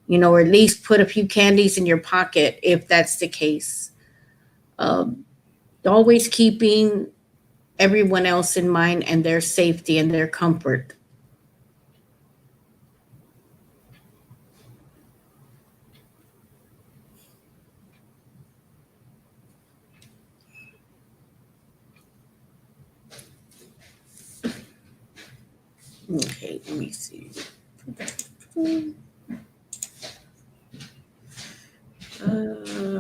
Or at least put a few candies in your pocket if that's the case. Um, Always keeping everyone else in mind and their safety and their comfort. Okay, let me see.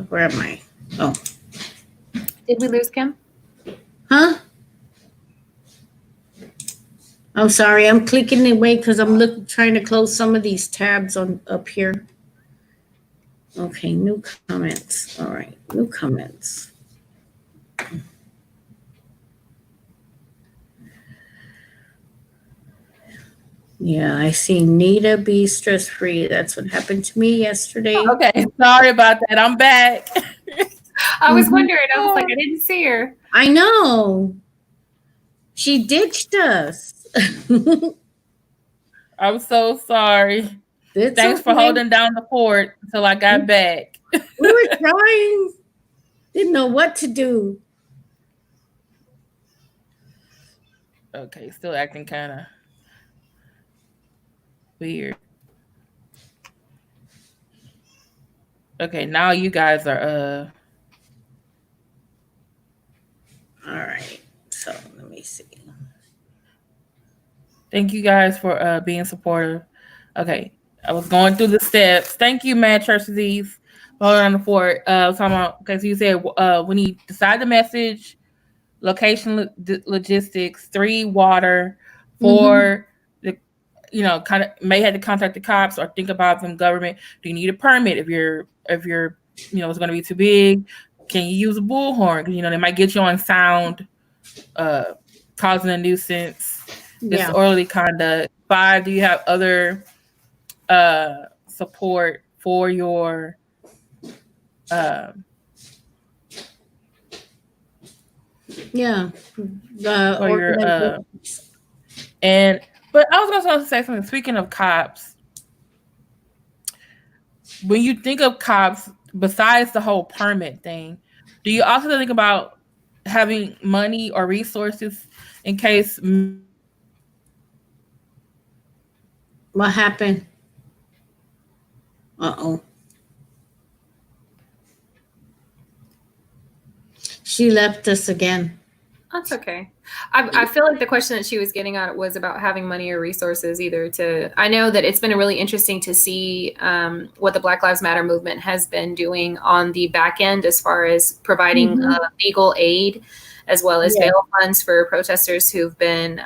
Where am I? Oh, Did we lose Kim? huh? I'm sorry. I'm clicking away because I'm trying to close some of these tabs on up here. Okay, new comments. All right, new comments. Yeah, I see Nita be stress free. That's what happened to me yesterday. Okay, sorry about that. I'm back. I was Mhm. wondering. I was like, I didn't see her. I know. She ditched us. I'm so sorry. It's Thanks for okay. holding down the fort until I got back. We were trying. Didn't know what to do. Okay, still acting kind of weird. Okay, now you guys are All right. So let me see. thank you guys for being supportive. Okay, I was going through the steps. Thank you, Mad Church Disease. Hold on the fort. I was talking about, okay, so you said we need decide the message, location, logistics. Three, water. Mm-hmm. Four, the kind of may have to contact the cops or think about them government. Do you need a permit if you're it's going to be too big? Can you use a bullhorn? Because they might get you on sound, uh, causing a nuisance. Yeah. Disorderly conduct. Five, do you have other support for your uh, Yeah. The for your organization. and but I was going to say something. Speaking of cops, when you think of cops, besides the whole permit thing, do you also think about having money or resources in case What happened? Uh-oh. She left us again. That's okay. I feel like the question that she was getting at was about having money or resources either to, I know that it's been really interesting to see what the Black Lives Matter movement has been doing on the back end as far as providing Mm-hmm. legal aid as well as Yeah. bail funds for protesters who've been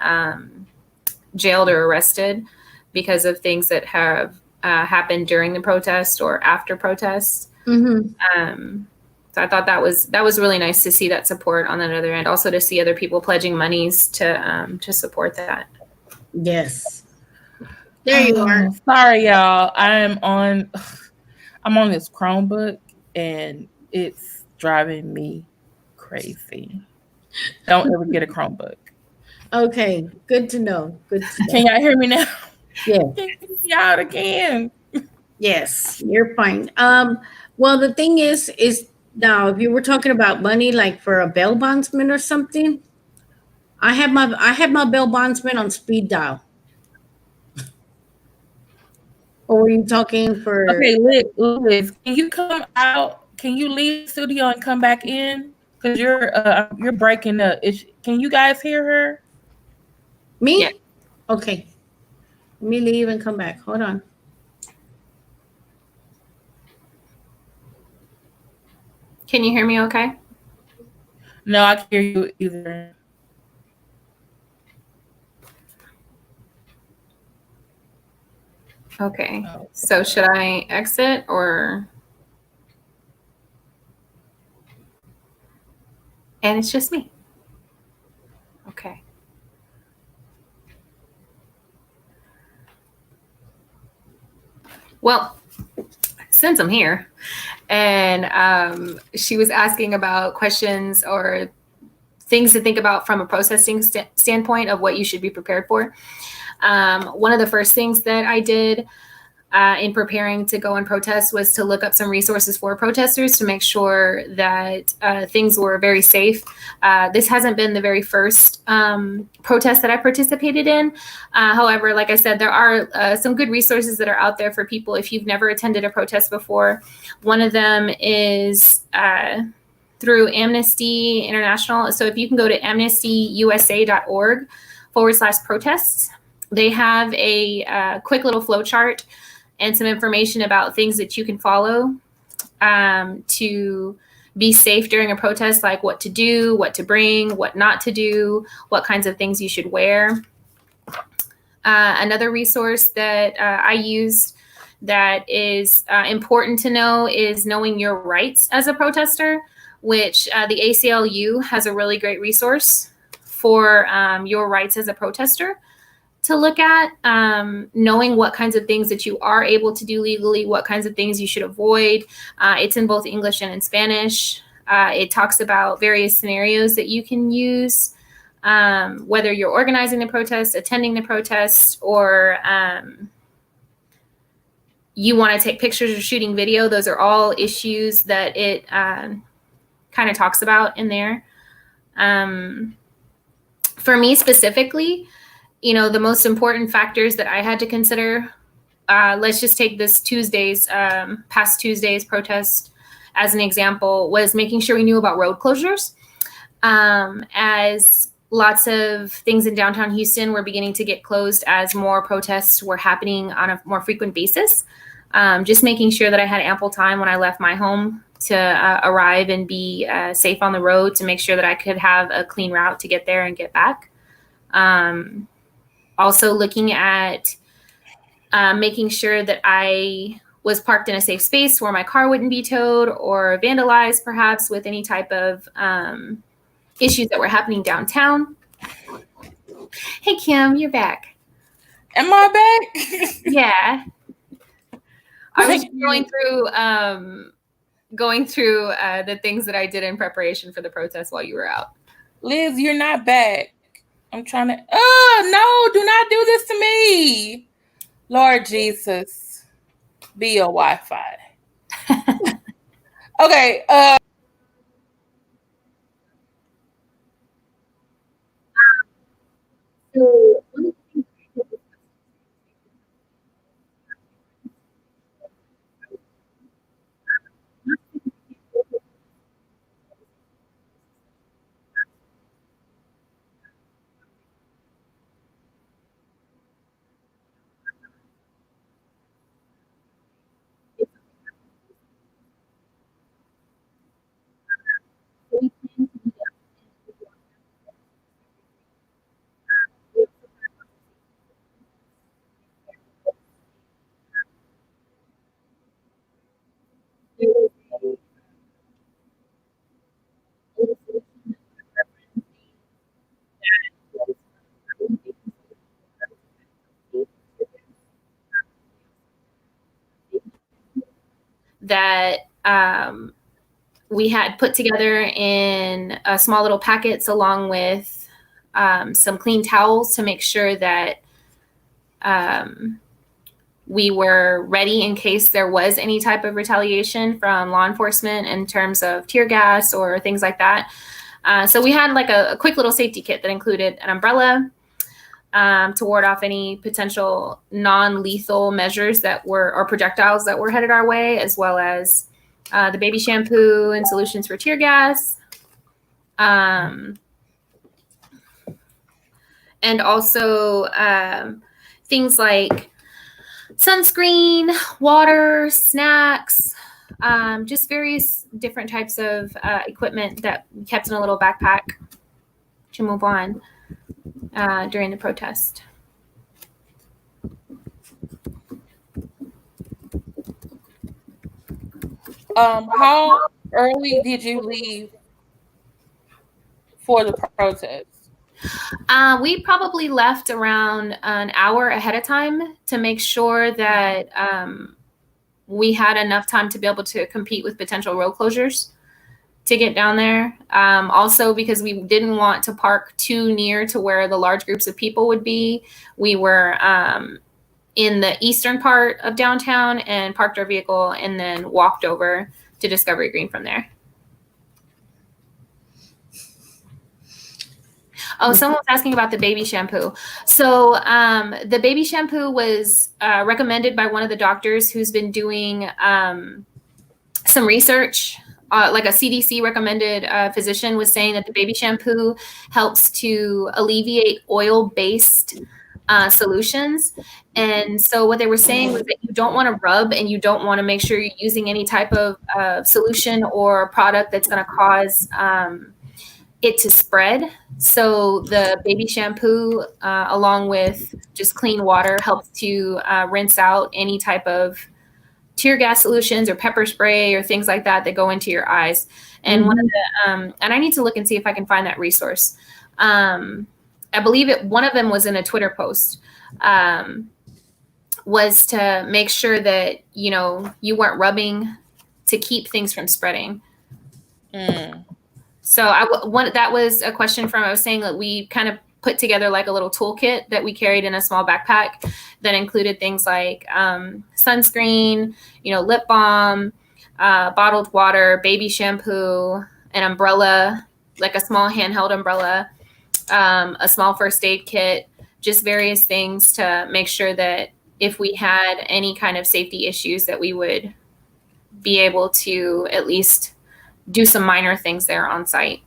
jailed or arrested because of things that have happened during the protest or after protests. Mm-hmm. So I thought that was really nice to see that support on that other end. Also to see other people pledging monies to support that. Yes. There you are. oh, sorry y'all, I'm on this Chromebook and it's driving me crazy. Don't ever get a Chromebook. Okay. Good to know. Good to Can know. y'all hear me now? Yeah. Can you hear me out again? Yes. You're fine. Well, the thing is now if you were talking about money like for a bail bondsman or something, I have my bail bondsman on speed dial. Or were you talking for Okay, Liz, can you come out? Can you leave the studio and come back in? Because you're breaking up. Can you guys hear her? Me? Yeah. Okay. Let me leave and come back. Hold on. Can you hear me okay? No, I can't hear you either. Okay. Oh. So should I exit or? And it's just me. Okay. Well, since I'm here, and she was asking about questions or things to think about from a protesting standpoint of what you should be prepared for. One of the first things that I did in preparing to go and protest was to look up some resources for protesters to make sure that things were very safe. This hasn't been the very first protest that I participated in. However, like I said, there are some good resources that are out there for people if you've never attended a protest before. One of them is through Amnesty International. So if you can go to amnestyusa.org/protests, they have a quick little flow chart and some information about things that you can follow to be safe during a protest, like what to do, what to bring, what not to do, what kinds of things you should wear. Another resource that I used that is important to know is knowing your rights as a protester, which the ACLU has a really great resource for your rights as a protester to look at, knowing what kinds of things that you are able to do legally, what kinds of things you should avoid. It's in both English and in Spanish. It talks about various scenarios that you can use, whether you're organizing the protest, attending the protest, or you want to take pictures or shooting video. Those are all issues that it kind of talks about in there. For me specifically, the most important factors that I had to consider, let's just take this past Tuesday's protest as an example, was making sure we knew about road closures. As lots of things in downtown Houston were beginning to get closed as more protests were happening on a more frequent basis. Just making sure that I had ample time when I left my home to arrive and be safe on the road, to make sure that I could have a clean route to get there and get back. Also looking at making sure that I was parked in a safe space where my car wouldn't be towed or vandalized, perhaps with any type of issues that were happening downtown. Hey, Kim, you're back. Am I back? Yeah. I was going through the things that I did in preparation for the protest while you were out. Liz, you're not back. I'm trying to. Oh, no, do not do this to me. Lord Jesus, be your Wi-Fi. Okay. That we had put together in small little packets, along with some clean towels, to make sure that we were ready in case there was any type of retaliation from law enforcement in terms of tear gas or things like that. So we had like a quick little safety kit that included an umbrella to ward off any potential non-lethal measures or projectiles that were headed our way, as well as the baby shampoo and solutions for tear gas. and also things like sunscreen, water, snacks, just various different types of equipment that we kept in a little backpack to move on during the protest. How early did you leave for the protest? We probably left around an hour ahead of time to make sure that we had enough time to be able to compete with potential road closures to get down there. Also, because we didn't want to park too near to where the large groups of people would be, we were in the eastern part of downtown and parked our vehicle and then walked over to Discovery Green from there. Oh, someone was asking about the baby shampoo. So the baby shampoo was recommended by one of the doctors who's been doing some research. Like a CDC recommended physician was saying that the baby shampoo helps to alleviate oil-based solutions. And so what they were saying was that you don't want to rub, and you don't want to make sure you're using any type of solution or product that's going to cause it to spread. So the baby shampoo, along with just clean water, helps to rinse out any type of tear gas solutions or pepper spray or things like that that go into your eyes. And one of the, and I need to look and see if I can find that resource. I believe one of them was in a Twitter post, was to make sure that, you know, you weren't rubbing to keep things from spreading. So that was a question from, I was saying that we kind of put together like a little toolkit that we carried in a small backpack that included things like sunscreen, you know, lip balm, bottled water, baby shampoo, an umbrella, like a small handheld umbrella, a small first aid kit, just various things to make sure that if we had any kind of safety issues that we would be able to at least do some minor things there on site.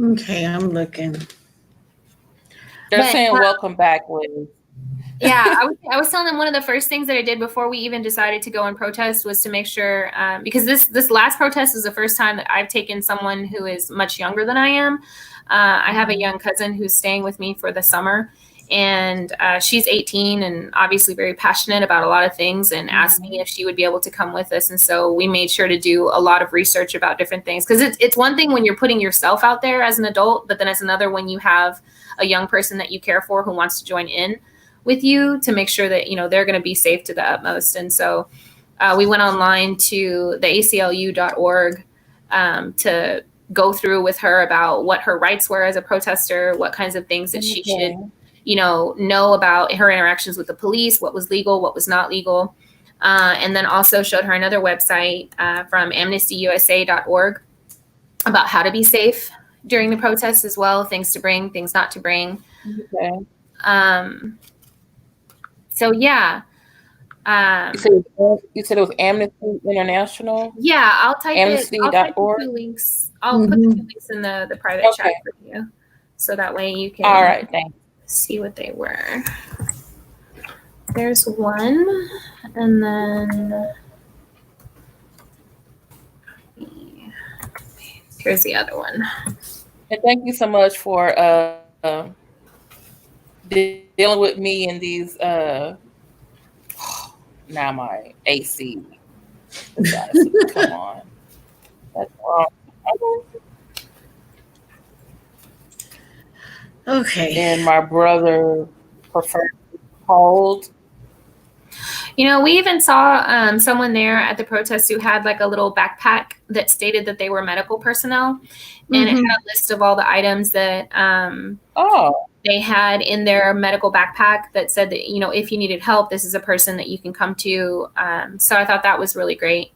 Okay, I'm looking. They're saying welcome back, Liz. Yeah, I was telling them one of the first things that I did before we even decided to go and protest was to make sure, because this last protest is the first time that I've taken someone who is much younger than I am. I have a young cousin who's staying with me for the summer, and she's 18 and obviously very passionate about a lot of things, and asked me if she would be able to come with us. And so we made sure to do a lot of research about different things, because it's one thing when you're putting yourself out there as an adult, but then it's another when you have a young person that you care for who wants to join in with you, to make sure that, you know, they're going to be safe to the utmost. And so we went online to the ACLU.org to go through with her about what her rights were as a protester, what kinds of things that she should, you know about her interactions with the police, what was legal, what was not legal. And then also showed her another website from AmnestyUSA.org about how to be safe during the protests as well, things to bring, things not to bring. So yeah. You said it was Amnesty International? Yeah, I'll type Amnesty.org? I'll put the two links in the private chat for you. So that way you can all right, thanks. See what they were. There's one, and then here's the other one. And thank you so much for dealing with me in these now my AC. Come on. That's wrong. Okay. And my brother preferred cold. You know, we even saw someone there at the protest who had like a little backpack that stated that they were medical personnel, and it had a list of all the items that they had in their medical backpack that said that, you know, if you needed help, this is a person that you can come to. So I thought that was really great.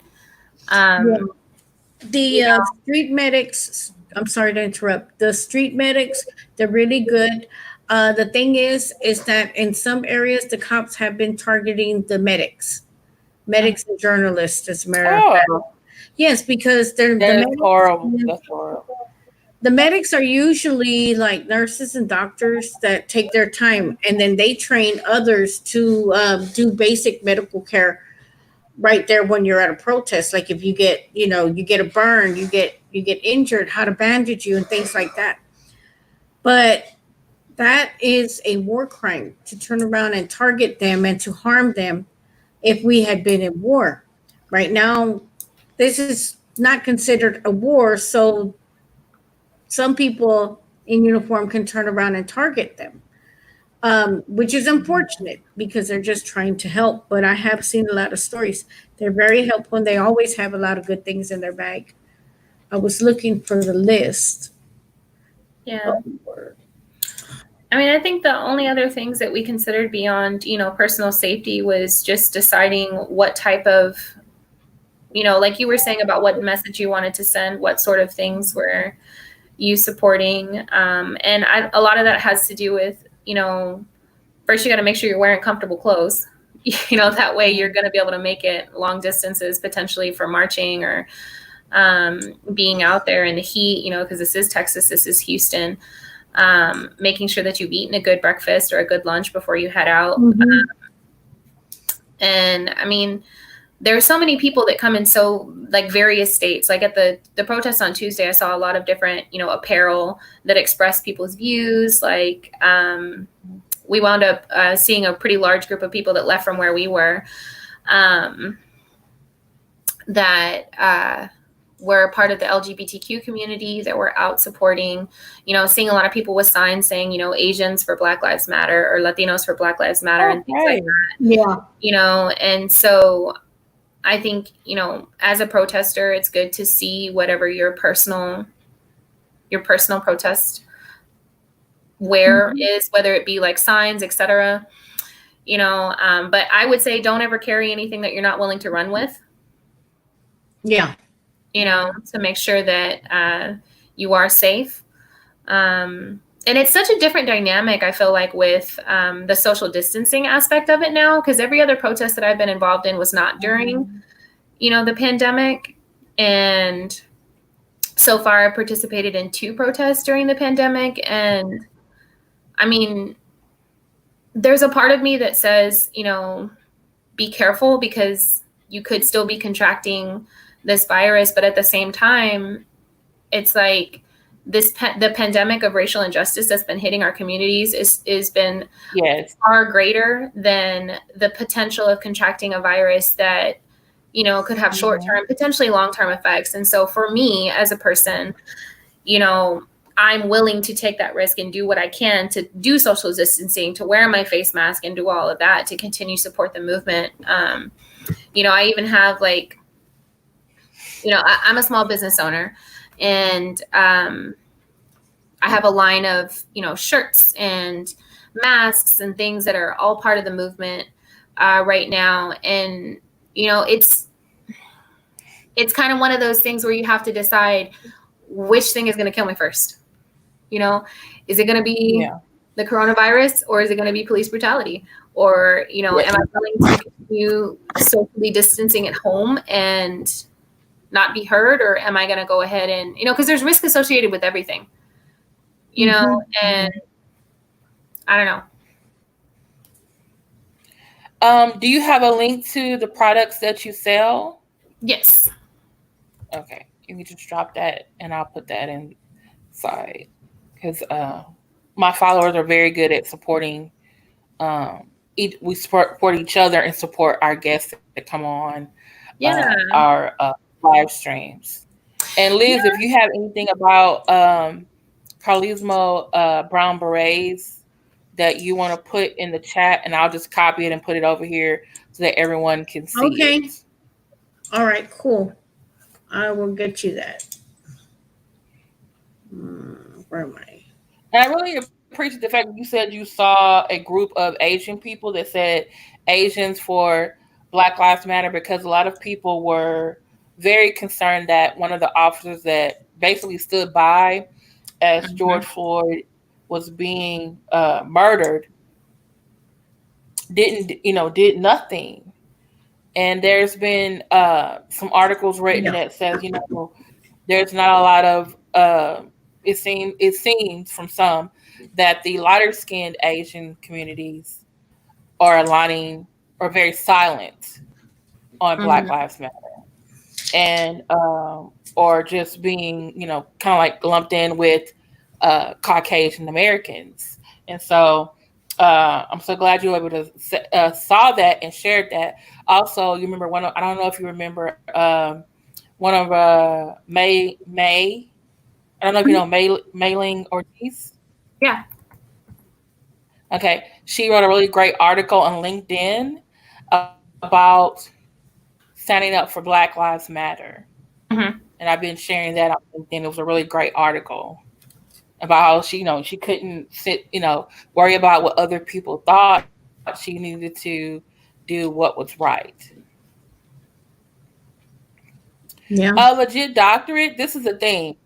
The street medics, I'm sorry to interrupt. The street medics, they're really good. The thing is that in some areas, the cops have been targeting the medics. medics and journalists, as a matter of fact. Oh, Yes, because that is horrible. That's horrible. the medics are usually like nurses and doctors that take their time, and then they train others to do basic medical care right there when you're at a protest. Like if you get, you get a burn, you get injured, how to bandage you and things like that. But that is a war crime to turn around and target them and to harm them if we had been in war. Right now, this is not considered a war, so some people in uniform can turn around and target them, which is unfortunate because they're just trying to help. But I have seen a lot of stories. They're very helpful and they always have a lot of good things in their bag. I was looking for the list. Yeah. I mean, I think the only other things that we considered beyond, personal safety was just deciding what type of, like you were saying about what message you wanted to send, what sort of things were you supporting. And a lot of that has to do with, first you got to make sure you're wearing comfortable clothes. That way you're going to be able to make it long distances, potentially for marching or being out there in the heat, because this is Texas, this is Houston. Making sure that you've eaten a good breakfast or a good lunch before you head out. Mm-hmm. And I mean, there are so many people that come in various states. Like at the protest on Tuesday, I saw a lot of different, apparel that express people's views. Like we wound up seeing a pretty large group of people that left from where we were that were part of the LGBTQ community, that were out supporting, seeing a lot of people with signs saying, Asians for Black Lives Matter or Latinos for Black Lives Matter and things like that. Yeah. And so I think, as a protester, it's good to see whatever your personal protest wear is, whether it be like signs, etc. But I would say don't ever carry anything that you're not willing to run with. Yeah. To make sure that you are safe. And it's such a different dynamic, I feel like, with the social distancing aspect of it now, because every other protest that I've been involved in was not during, the pandemic. And so far, I participated in 2 protests during the pandemic. And I mean, there's a part of me that says, be careful because you could still be contracting this virus. But at the same time, it's like the pandemic of racial injustice that's been hitting our communities is been far greater than the potential of contracting a virus that, could have short-term, potentially long-term effects. And so for me as a person, I'm willing to take that risk and do what I can to do social distancing, to wear my face mask and do all of that to continue to support the movement. I even have I'm a small business owner, and I have a line of, shirts and masks and things that are all part of the movement right now. And, it's kind of one of those things where you have to decide which thing is going to kill me first. Is it going to be the coronavirus, or is it going to be police brutality? Or, am I willing to continue socially distancing at home and not be heard? Or am I going to go ahead and, because there's risk associated with everything, and I don't know. Do you have a link to the products that you sell? Yes. Okay. You can just drop that and I'll put that inside, because my followers are very good at supporting. We support each other and support our guests that come on our live streams. And Liz, if you have anything about Carlismo brown berets that you want to put in the chat, and I'll just copy it and put it over here so that everyone can see it. All right, cool. I will get you that. Where am I? And I really appreciate the fact that you said you saw a group of Asian people that said Asians for Black Lives Matter, because a lot of people were very concerned that one of the officers that basically stood by as George Floyd was being murdered did nothing. And there's been some articles written Yeah. that says, there's not a lot of it seems from some that the lighter skinned Asian communities are aligning or very silent on Black Mhm. Lives Matter, and or just being kind of like lumped in with Caucasian Americans. And so I'm so glad you were able to saw that and shared that. Also, you remember I don't know if you remember one of May. I don't know if you know Mayling Ortiz. Yeah. Okay, she wrote a really great article on LinkedIn about standing up for Black Lives Matter, Mhm. and I've been sharing that on LinkedIn. It was a really great article about how she couldn't worry about what other people thought. She needed to do what was right. Yeah. A legit doctorate. This is the thing.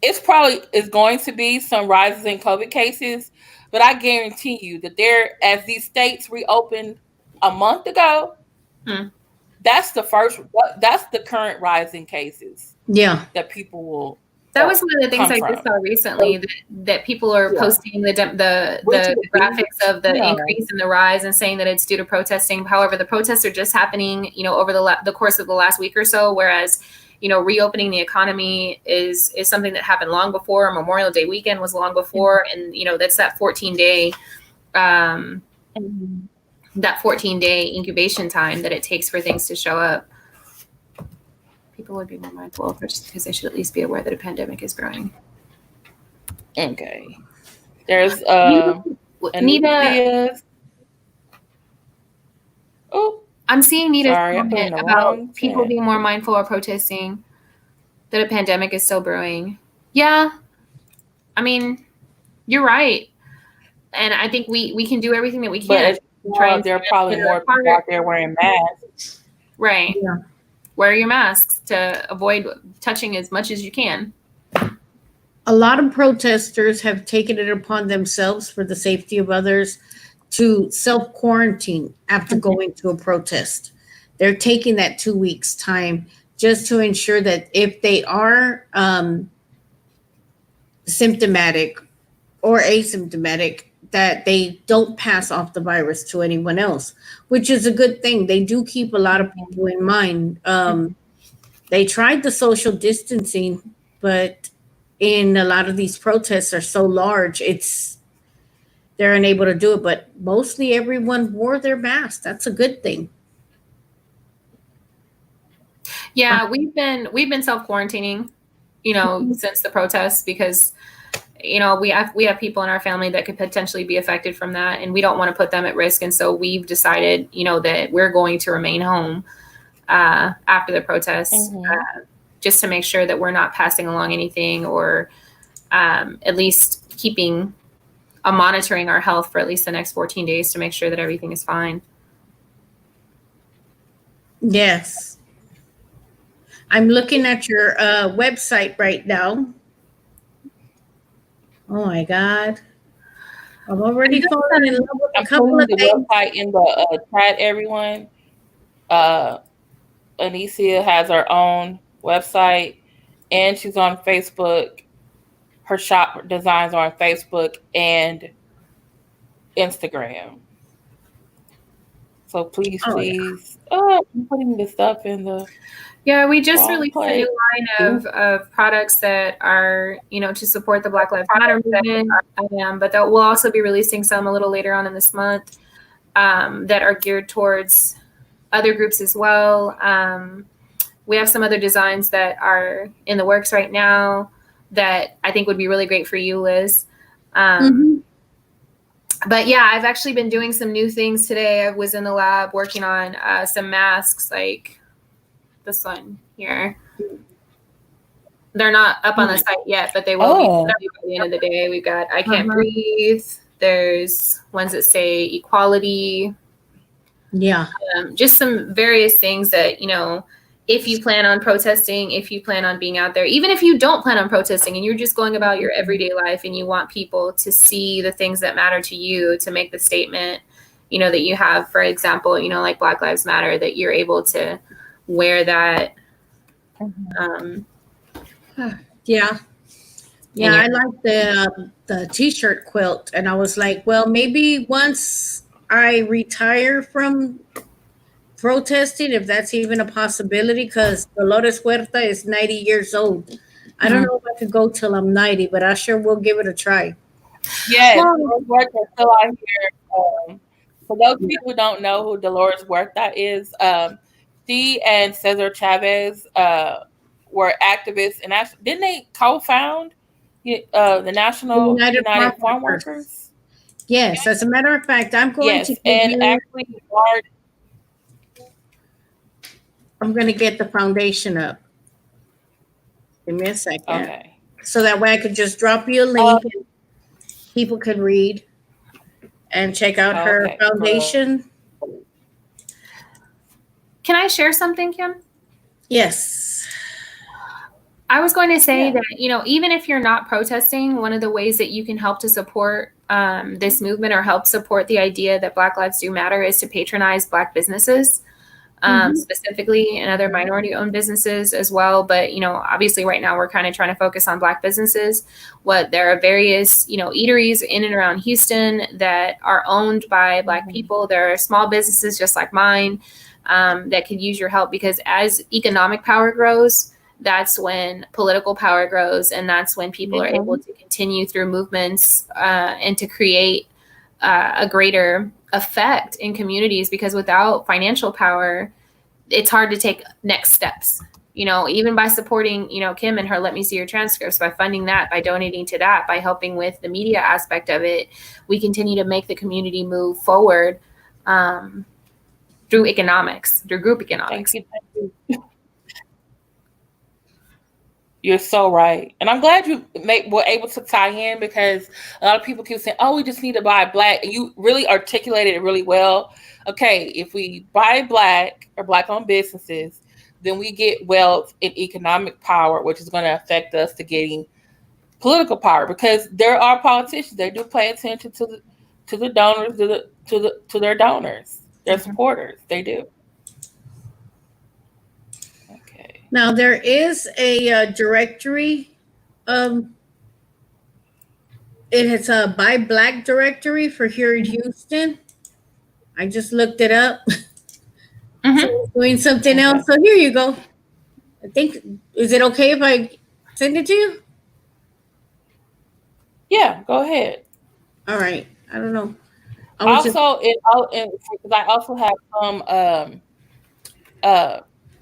It's probably is going to be some rises in COVID cases, but I guarantee you that as these states reopened a month ago, Mm. that's the current rise in cases Yeah. that people will That was one of the things come I just from. saw recently, that people are Yeah. posting the graphics of the increase and the rise and saying that it's due to protesting. However, the protests are just happening, over the course of the last week or so, whereas, reopening the economy is something that happened long before. Memorial Day weekend was long before, and that's that 14-day Mhm. that 14-day incubation time that it takes for things to show up. People would be more mindful first because they should at least be aware that a pandemic is growing. Okay. There's Nita, Anicia's. Oh, I'm seeing Nita's sorry, I put in comment the about wrong people chat. being more mindful of protesting, that a pandemic is still brewing. Yeah, I mean, you're right. And I think we can do everything that we But can. Try and there are probably stand in our more people part. out there wearing masks. Right. Yeah. Wear your masks to avoid touching as much as you can. A lot of protesters have taken it upon themselves for the safety of others to self quarantine after going to a protest. They're taking that 2 weeks time just to ensure that if they are symptomatic or asymptomatic, that they don't pass off the virus to anyone else, which is a good thing. They do keep a lot of people in mind. They tried the social distancing, but in a lot of these protests are so large, they're unable to do it. But mostly everyone wore their mask. That's a good thing. Yeah, we've been self-quarantining, since the protests, because we have people in our family that could potentially be affected from that, and we don't want to put them at risk. And so we've decided, that we're going to remain home after the protests, just to make sure that we're not passing along anything, or at least monitoring our health for at least the next 14 days to make sure that everything is fine. Yes. I'm looking at your website right now. Oh my God. I'm already falling in love with a I'm couple putting of the things. website in the chat, everyone. Anicia has her own website, and she's on Facebook. Her shop designs are on Facebook and Instagram. So please, Oh, yeah. please. Oh, I'm putting the stuff in the Yeah, we just wrong released a place. new line of products that are, to support the Black Lives Matter movement. But that we'll also be releasing some a little later on in this month that are geared towards other groups as well. We have some other designs that are in the works right now that I think would be really great for you, Liz. But yeah, I've actually been doing some new things today. I was in the lab working on some masks, like this one here. They're not up on the site yet, but they will be by the end of the day. We've got I Can't Breathe. There's ones that say equality. Yeah. Just some various things that, if you plan on protesting, if you plan on being out there, even if you don't plan on protesting and you're just going about your everyday life and you want people to see the things that matter to you, to make the statement, that you have, for example, like Black Lives Matter, that you're able to wear that. Yeah. I like the t-shirt quilt, and I was like, well, maybe once I retire from protesting, if that's even a possibility, because Dolores Huerta is 90 years old. I don't know if I could go till I'm 90, but I sure will give it a try. Yes, Dolores Huerta is still out here. For those people who don't know who Dolores Huerta is, she and Cesar Chavez were activists, and didn't they co-found the National United Farm Workers? Yes, as a matter of fact, I'm going to actually, I'm going to get the foundation up. Give me a second. Okay. So that way I could just drop you a link and people could read and check out her foundation. Can I share something, Kim? Yes. I was going to say that, even if you're not protesting, one of the ways that you can help to support this movement or help support the idea that Black lives do matter is to patronize Black businesses, specifically, and other minority-owned businesses as well. But, obviously right now we're kind of trying to focus on Black businesses. There are various, eateries in and around Houston that are owned by Black people. There are small businesses just like mine that could use your help, because as economic power grows, that's when political power grows, and that's when people are able to continue through movements and to create a greater effect in communities. Because without financial power, it's hard to take next steps. Even by supporting, Kim and her Let Me See Your Transcripts, by funding that, by donating to that, by helping with the media aspect of it, we continue to make the community move forward through economics, through group economics. Thank you. You're so right. And I'm glad you were able to tie in, because a lot of people keep saying, oh, we just need to buy Black. And you really articulated it really well. Okay, if we buy Black or Black-owned businesses, then we get wealth and economic power, which is going to affect us to getting political power, because there are politicians, they do pay attention to the donors, to their donors, their supporters. They do. Now there is a directory. It's a Buy Black directory for here in Houston. I just looked it up. So doing something else. So here you go. I think, is it okay if I send it to you? Yeah, go ahead. All right. I don't know. Because I also have some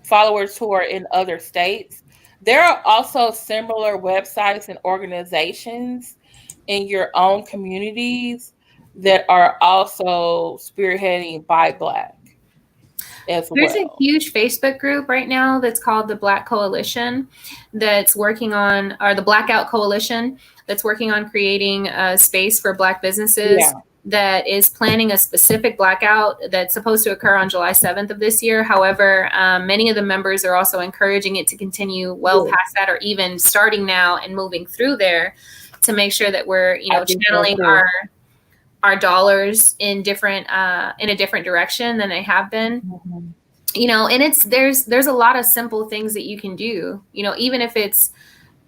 followers who are in other states. There are also similar websites and organizations in your own communities that are also spearheading Buy Black as well. There's a huge Facebook group right now that's called the Black Coalition, that's working on, or the Blackout Coalition, that's working on creating a space for Black businesses. That is planning a specific blackout that's supposed to occur on July 7th of this year. However, many of the members are also encouraging it to continue past that, or even starting now and moving through there, to make sure that we're, channeling our dollars in a different direction than they have been. And there's a lot of simple things that you can do, even if it's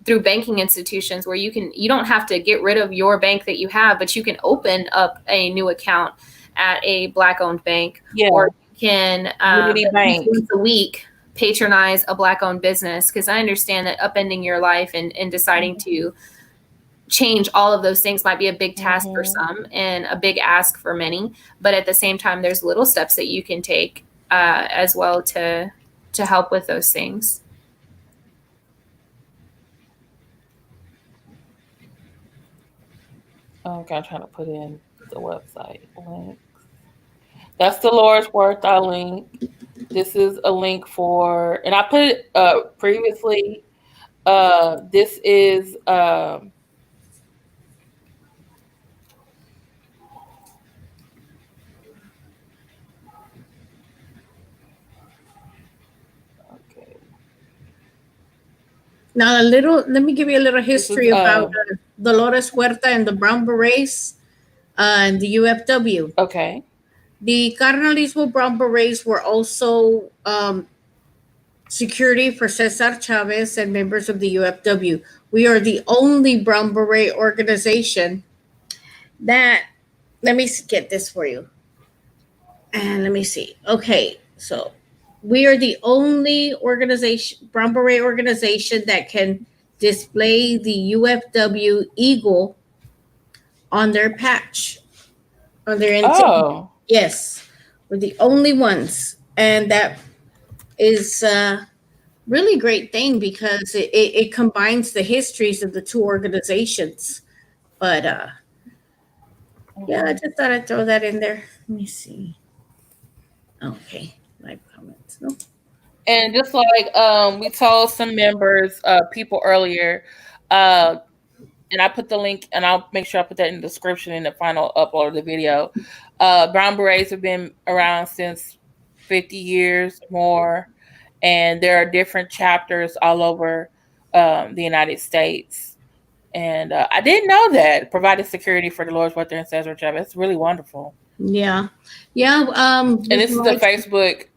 through banking institutions, where you don't have to get rid of your bank that you have, but you can open up a new account at a Black-owned bank, or you can once a week patronize a Black-owned business. Because I understand that upending your life and deciding to change all of those things might be a big task for some and a big ask for many, but at the same time, there's little steps that you can take as well to help with those things. Okay, I'm trying to put in the website links. That's Dolores Huerta link. This is a link for, and I put it previously. This is now let me give you a little history about Dolores Huerta and the Brown Berets and the UFW. Okay. The Carnalismo Brown Berets were also security for Cesar Chavez and members of the UFW. We are the only Brown Beret organization that, let me get this for you. And let me see. Okay, so we are the only organization, Brown Beret organization, that can display the UFW eagle on their patch, on their insignia. Oh, Yes, we're the only ones. And that is really great thing because it combines the histories of the two organizations. But yeah, I just thought I'd throw that in there. Let me see. Okay, live comments. No. and just like we told some members, people earlier, and I put the link, and I'll make sure I put that in the description in the final upload of the video. Brown Berets have been around since 50 years more, and there are different chapters all over the United States. And I didn't know that provided security for Dolores Weather and Cesar Chavez. It's really wonderful. Yeah, yeah. And this is the Facebook.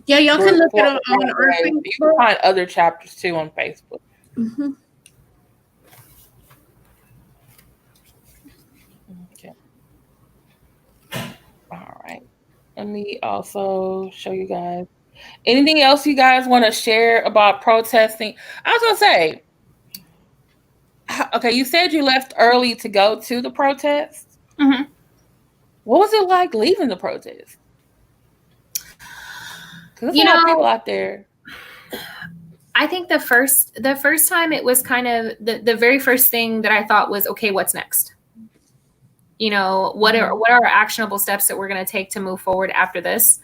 Yeah, y'all can look it up on Brown our Berets. You can Facebook. find other chapters too on Facebook. Mm-hmm. Okay. All right. Let me also show you guys. Anything else you guys want to share about protesting? I was going to say, okay, you said you left early to go to the protest. Mm-hmm. What was it like leaving the protest? Because there's a lot of people out there. I think the first time it was kind of the very first thing that I thought was, okay, what's next? What are actionable steps that we're going to take to move forward after this?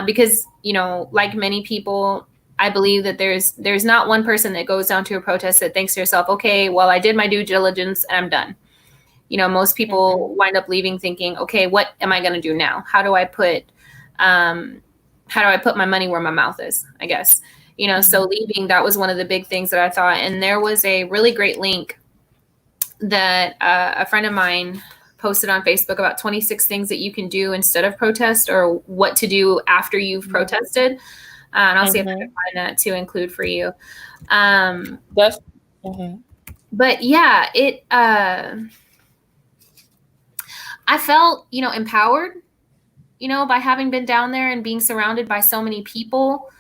Because, like many people, I believe that there's not one person that goes down to a protest that thinks to yourself, okay, well, I did my due diligence and I'm done. Most people wind up leaving thinking, okay, what am I going to do now? How do I put my money where my mouth is, I guess? So leaving, that was one of the big things that I thought. And there was a really great link that a friend of mine posted on Facebook about 26 things that you can do instead of protest, or what to do after you've protested. And I'll see if I can find that to include for you. But yeah, I felt, empowered, by having been down there and being surrounded by so many people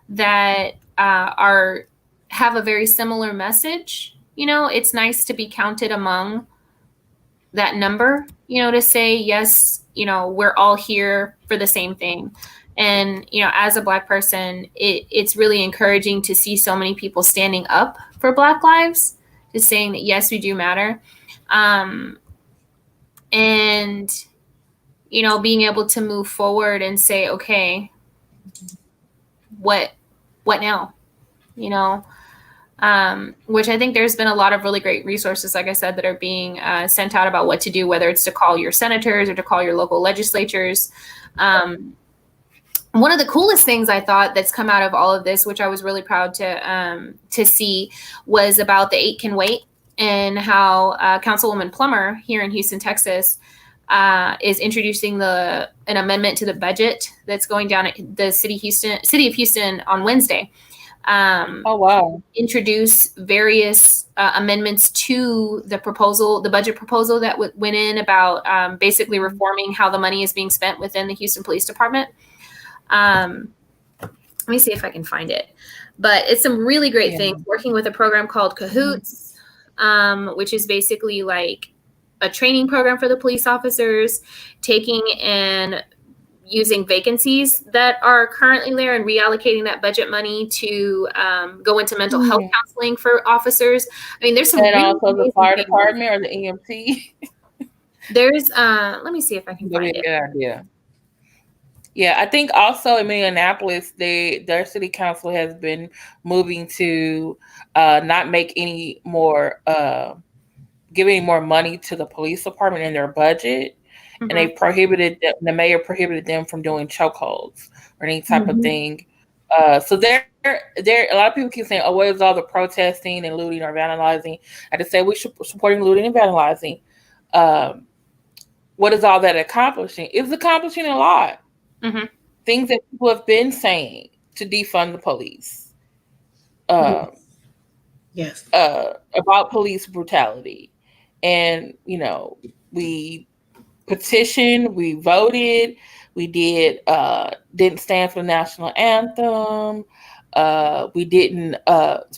that have a very similar message. It's nice to be counted among that number, to say, yes, we're all here for the same thing. And, as a Black person, it's really encouraging to see so many people standing up for Black lives, just saying that, yes, we do matter. And, being able to move forward and say, okay, what now? Which I think there's been a lot of really great resources, like I said, that are being sent out about what to do, whether it's to call your senators or to call your local legislatures. One of the coolest things I thought that's come out of all of this, which I was really proud to see, was about the 8 Can Wait, and how Councilwoman Plummer here in Houston, Texas, is introducing an amendment to the budget that's going down at the city of Houston on Wednesday. Oh, wow. Introduce various amendments to the budget proposal that went in about basically reforming how the money is being spent within the Houston Police Department. Let me see if I can find it. But it's some really great things, working with a program called Cahoots, which is basically like a training program for the police officers, taking and using vacancies that are currently there and reallocating that budget money to go into mental health counseling for officers. I mean, there's some. And also the fire department or the EMT. There's, let me see if I can find it. Good idea. Yeah, I think also in Minneapolis, their city council has been moving to not make any more, give any more money to the police department in their budget. And the mayor prohibited them from doing chokeholds or any type of thing. So there, a lot of people keep saying, "Oh, where's all the protesting and looting or vandalizing?" I just say we should supporting looting and vandalizing. what is all that accomplishing? It's accomplishing a lot. Mm-hmm. Things that people have been saying to defund the police. Yes. About police brutality. And, we petitioned, we voted, we didn't stand for the national anthem. We didn't,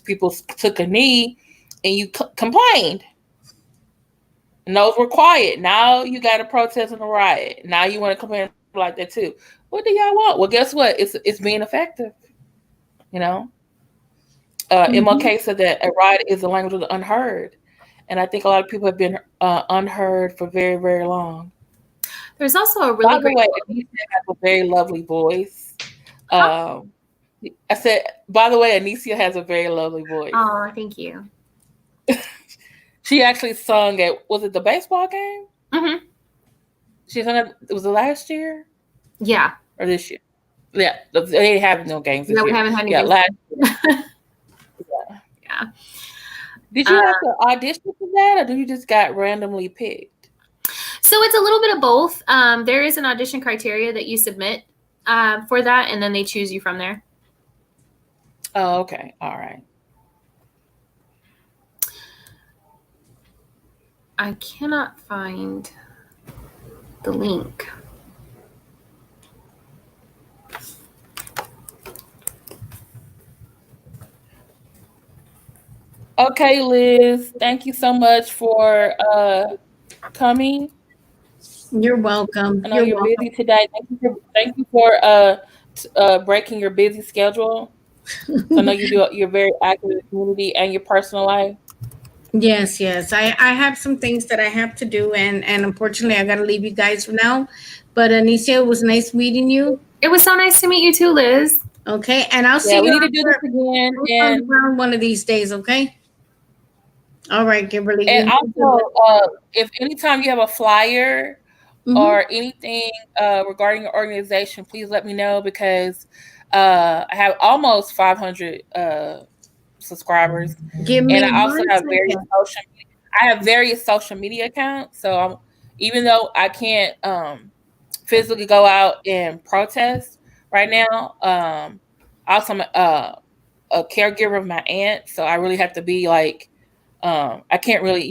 people took a knee and you complained. And those were quiet. Now you got a protest and a riot. Now you want to complain like that too. What do y'all want? Well, guess what? It's being effective. MLK said that a riot is the language of the unheard. And I think a lot of people have been unheard for very, very long. There's also a really great. By the way, Anicia has a very lovely voice. I said, by the way, Anicia has a very lovely voice. Oh, thank you. She actually sung at, was it the baseball game? Mm-hmm. She sung it, was it last year? Yeah. Or this year? Yeah, they have no games this year. We haven't had any games. Last year. Yeah. Did you have to audition for that, or did you just got randomly picked? So it's a little bit of both. There is an audition criteria that you submit for that, and then they choose you from there. Oh, okay. All right. I cannot find the link. Okay, Liz, thank you so much for coming. You're welcome. I know you're busy today. Thank you for breaking your busy schedule. So I know you're very active in the community and your personal life. Yes. I have some things that I have to do, and unfortunately I gotta leave you guys for now. But Anicia, it was nice meeting you. It was so nice to meet you too, Liz. Okay, and I'll see you. We need to do this again and one of these days, okay? All right, Kimberly. And also, if anytime you have a flyer or anything regarding your organization, please let me know, because I have almost 500 subscribers. And I also have various social media accounts. So even though I can't physically go out and protest right now, also I'm a caregiver of my aunt. So I really have to be like, I can't really,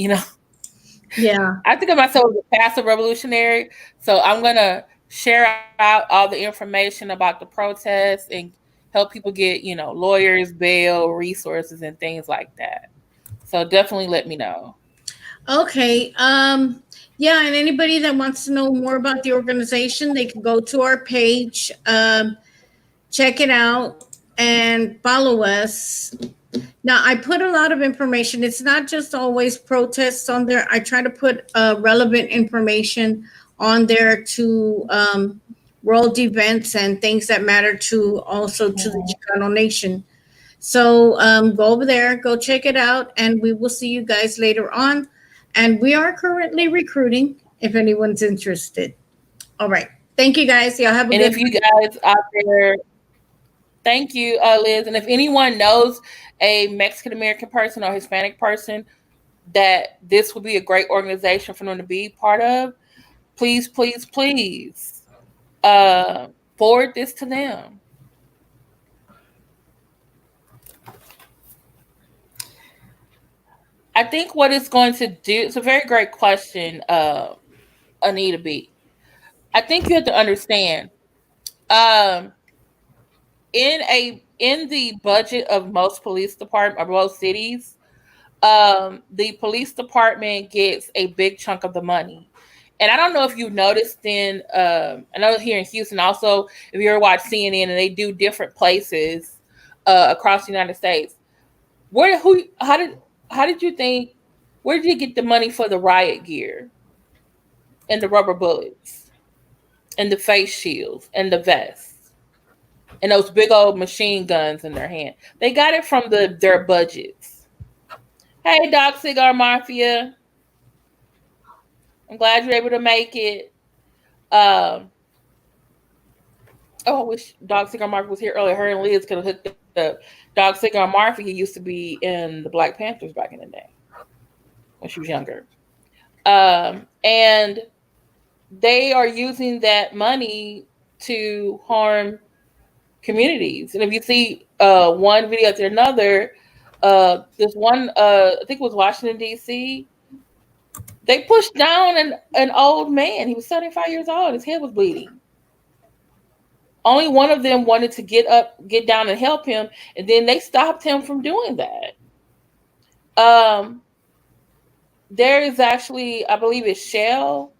Yeah. I think of myself as a passive revolutionary. So I'm going to share out all the information about the protests and help people get, lawyers, bail, resources, and things like that. So definitely let me know. Okay. Yeah, and anybody that wants to know more about the organization, they can go to our page, check it out, and follow us. Now, I put a lot of information. It's not just always protests on there. I try to put relevant information on there to world events and things that matter to the Chicano nation. So go over there, go check it out, and we will see you guys later on. And we are currently recruiting if anyone's interested. All right. Thank you, guys. Y'all have a good And if you guys out there, thank you, Liz. And if anyone knows a Mexican American person or Hispanic person that this would be a great organization for them to be part of, please, please, please forward this to them. I think what it's going to do, it's a very great question, Anita B. I think you have to understand, in the budget of most police department or most cities, the police department gets a big chunk of the money. And I don't know if you noticed I know here in Houston also, if you ever watch CNN and they do different places across the United States, how did you think, where did you get the money for the riot gear and the rubber bullets and the face shields and the vests and those big old machine guns in their hand? They got it from their budgets. Hey, Doc Cigar Mafia. I'm glad you're able to make it. I wish Dog Cigar Mafia was here earlier. Her and Liz could have hooked up. Dog Cigar Mafia used to be in the Black Panthers back in the day when she was younger. And they are using that money to harm communities. And if you see one video after another, this one, I think it was Washington, D.C., they pushed down an old man. He was 75 years old. His head was bleeding. Only one of them wanted to get up, get down and help him, and then they stopped him from doing that. There is actually, I believe it's Shell.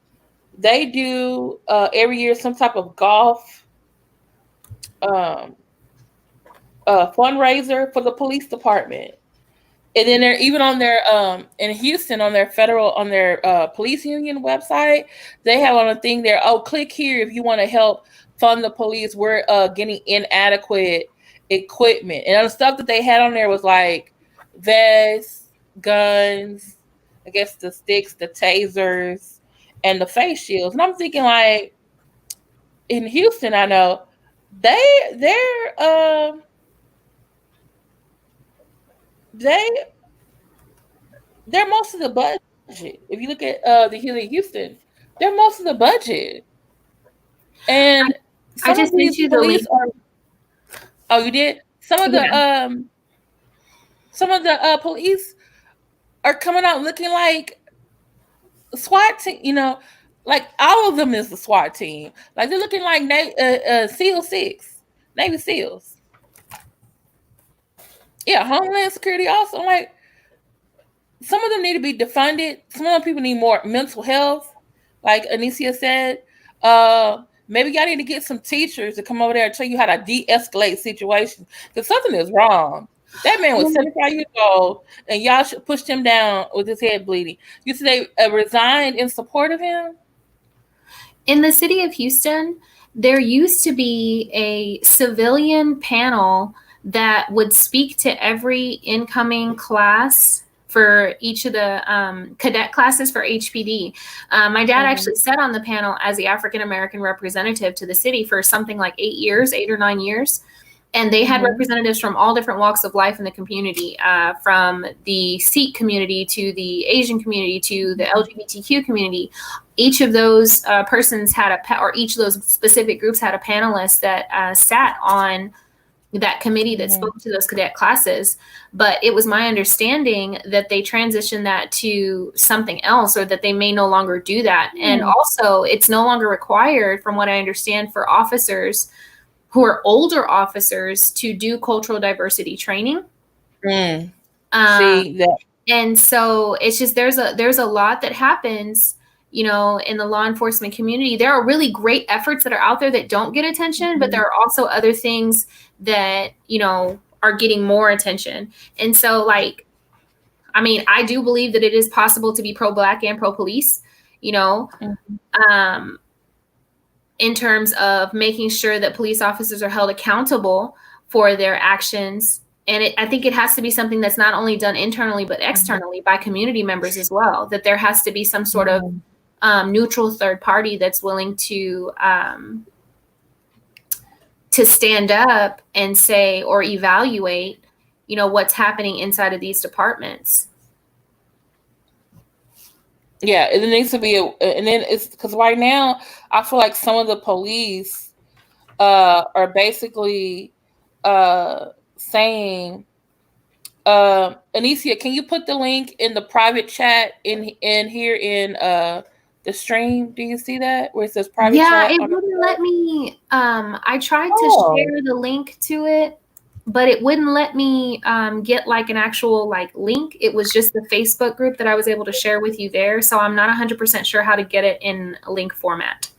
They do every year some type of golf um, fundraiser for the police department. And then they're even on their in Houston on their police union website, they have on a thing there, oh, click here if you want to help fund the police. We're getting inadequate equipment. And the stuff that they had on there was like vests, guns, I guess the sticks, the tasers, and the face shields. And I'm thinking, like, in Houston, I know they're most of the budget. If you look at the Houston, they're most of the budget. And I just sent you the link. Oh, you did? Some of the police are coming out looking like SWAT team. You know, like all of them is the SWAT team. Like they're looking like SEAL 6, Navy SEALs. Yeah, Homeland Security also. Like, some of them need to be defunded. Some of them people need more mental health, like Anicia said. Maybe y'all need to get some teachers to come over there and tell you how to de-escalate situations, because something is wrong. That man was 75 years old, and y'all should push him down with his head bleeding. You said they resigned in support of him? In the city of Houston, there used to be a civilian panel that would speak to every incoming class for each of the cadet classes for HPD. My dad actually sat on the panel as the African American representative to the city for something like 8 or 9 years. And they had representatives from all different walks of life in the community, from the Sikh community to the Asian community to the LGBTQ community. Each of those persons had each of those specific groups had a panelist that sat on that committee that spoke to those cadet classes. But it was my understanding that they transitioned that to something else, or that they may no longer do that. And also, it's no longer required, from what I understand, for officers who are older officers to do cultural diversity training. See that. And so it's just, there's a lot that happens, you know, in the law enforcement community. There are really great efforts that are out there that don't get attention, but there are also other things that, you know, are getting more attention. And so, like, I mean, I do believe that it is possible to be pro-Black and pro-police, you know, in terms of making sure that police officers are held accountable for their actions. And I think it has to be something that's not only done internally, but externally by community members as well, that there has to be some sort of neutral third party that's willing to stand up and say, or evaluate, you know, what's happening inside of these departments. Yeah, it needs to be, and then it's because right now I feel like some of the police are basically saying, Anicia, can you put the link in the private chat in here in the stream? Do you see that where it says private chat? Yeah, it wouldn't let me. I tried to share the link to it, but it wouldn't let me get like an actual like link. It was just the Facebook group that I was able to share with you there. So I'm not 100% sure how to get it in a link format.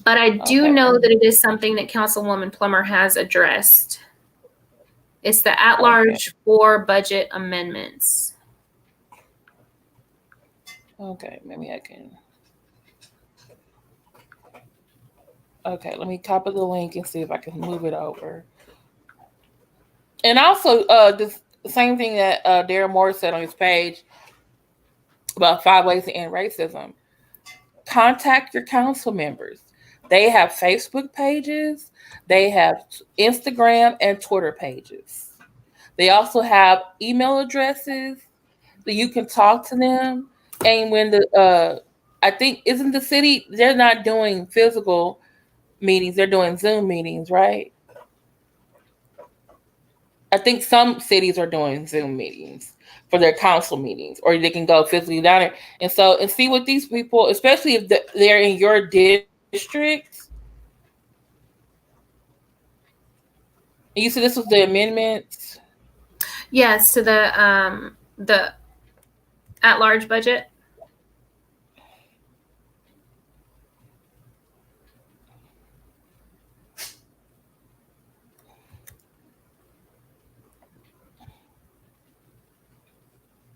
But I do know that it is something that Councilwoman Plummer has addressed. It's the at-large for budget amendments. Okay, maybe I can. Okay, let me copy the link and see if I can move it over. And also, the same thing that Darren Moore said on his page about 5 ways to end racism. Contact your council members. They have Facebook pages. They have Instagram and Twitter pages. They also have email addresses that you can talk to them. And when the I think, isn't the city, they're not doing physical meetings, they're doing Zoom meetings, right? I think some cities are doing Zoom meetings for their council meetings, or they can go physically down there and see what these people, especially if they're in your district. And you said this was the amendments. Yes, to the at-large budget.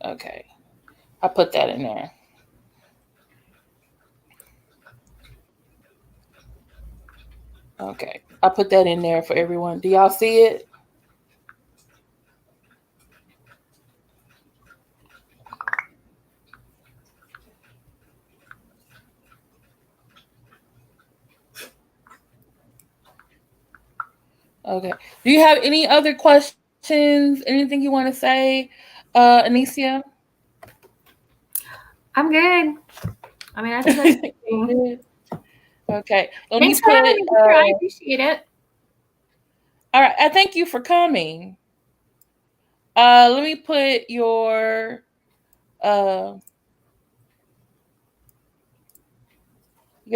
Okay, I put that in there. Okay, I put that in there for everyone. Do y'all see it? Okay. Do you have any other questions? Anything you want to say, Anicia? I'm good. I mean, I think that's good. Okay. Thanks for having me here. I appreciate it. All right. I thank you for coming. Let me put your give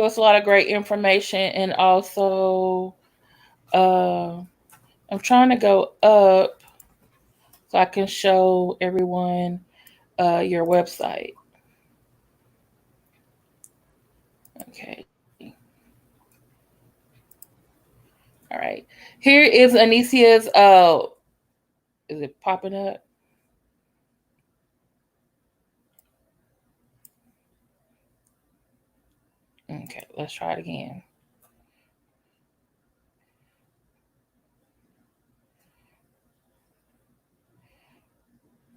us a lot of great information, and also I'm trying to go up so I can show everyone your website. Okay. All right. Here is Anicia's is it popping up? Okay, let's try it again.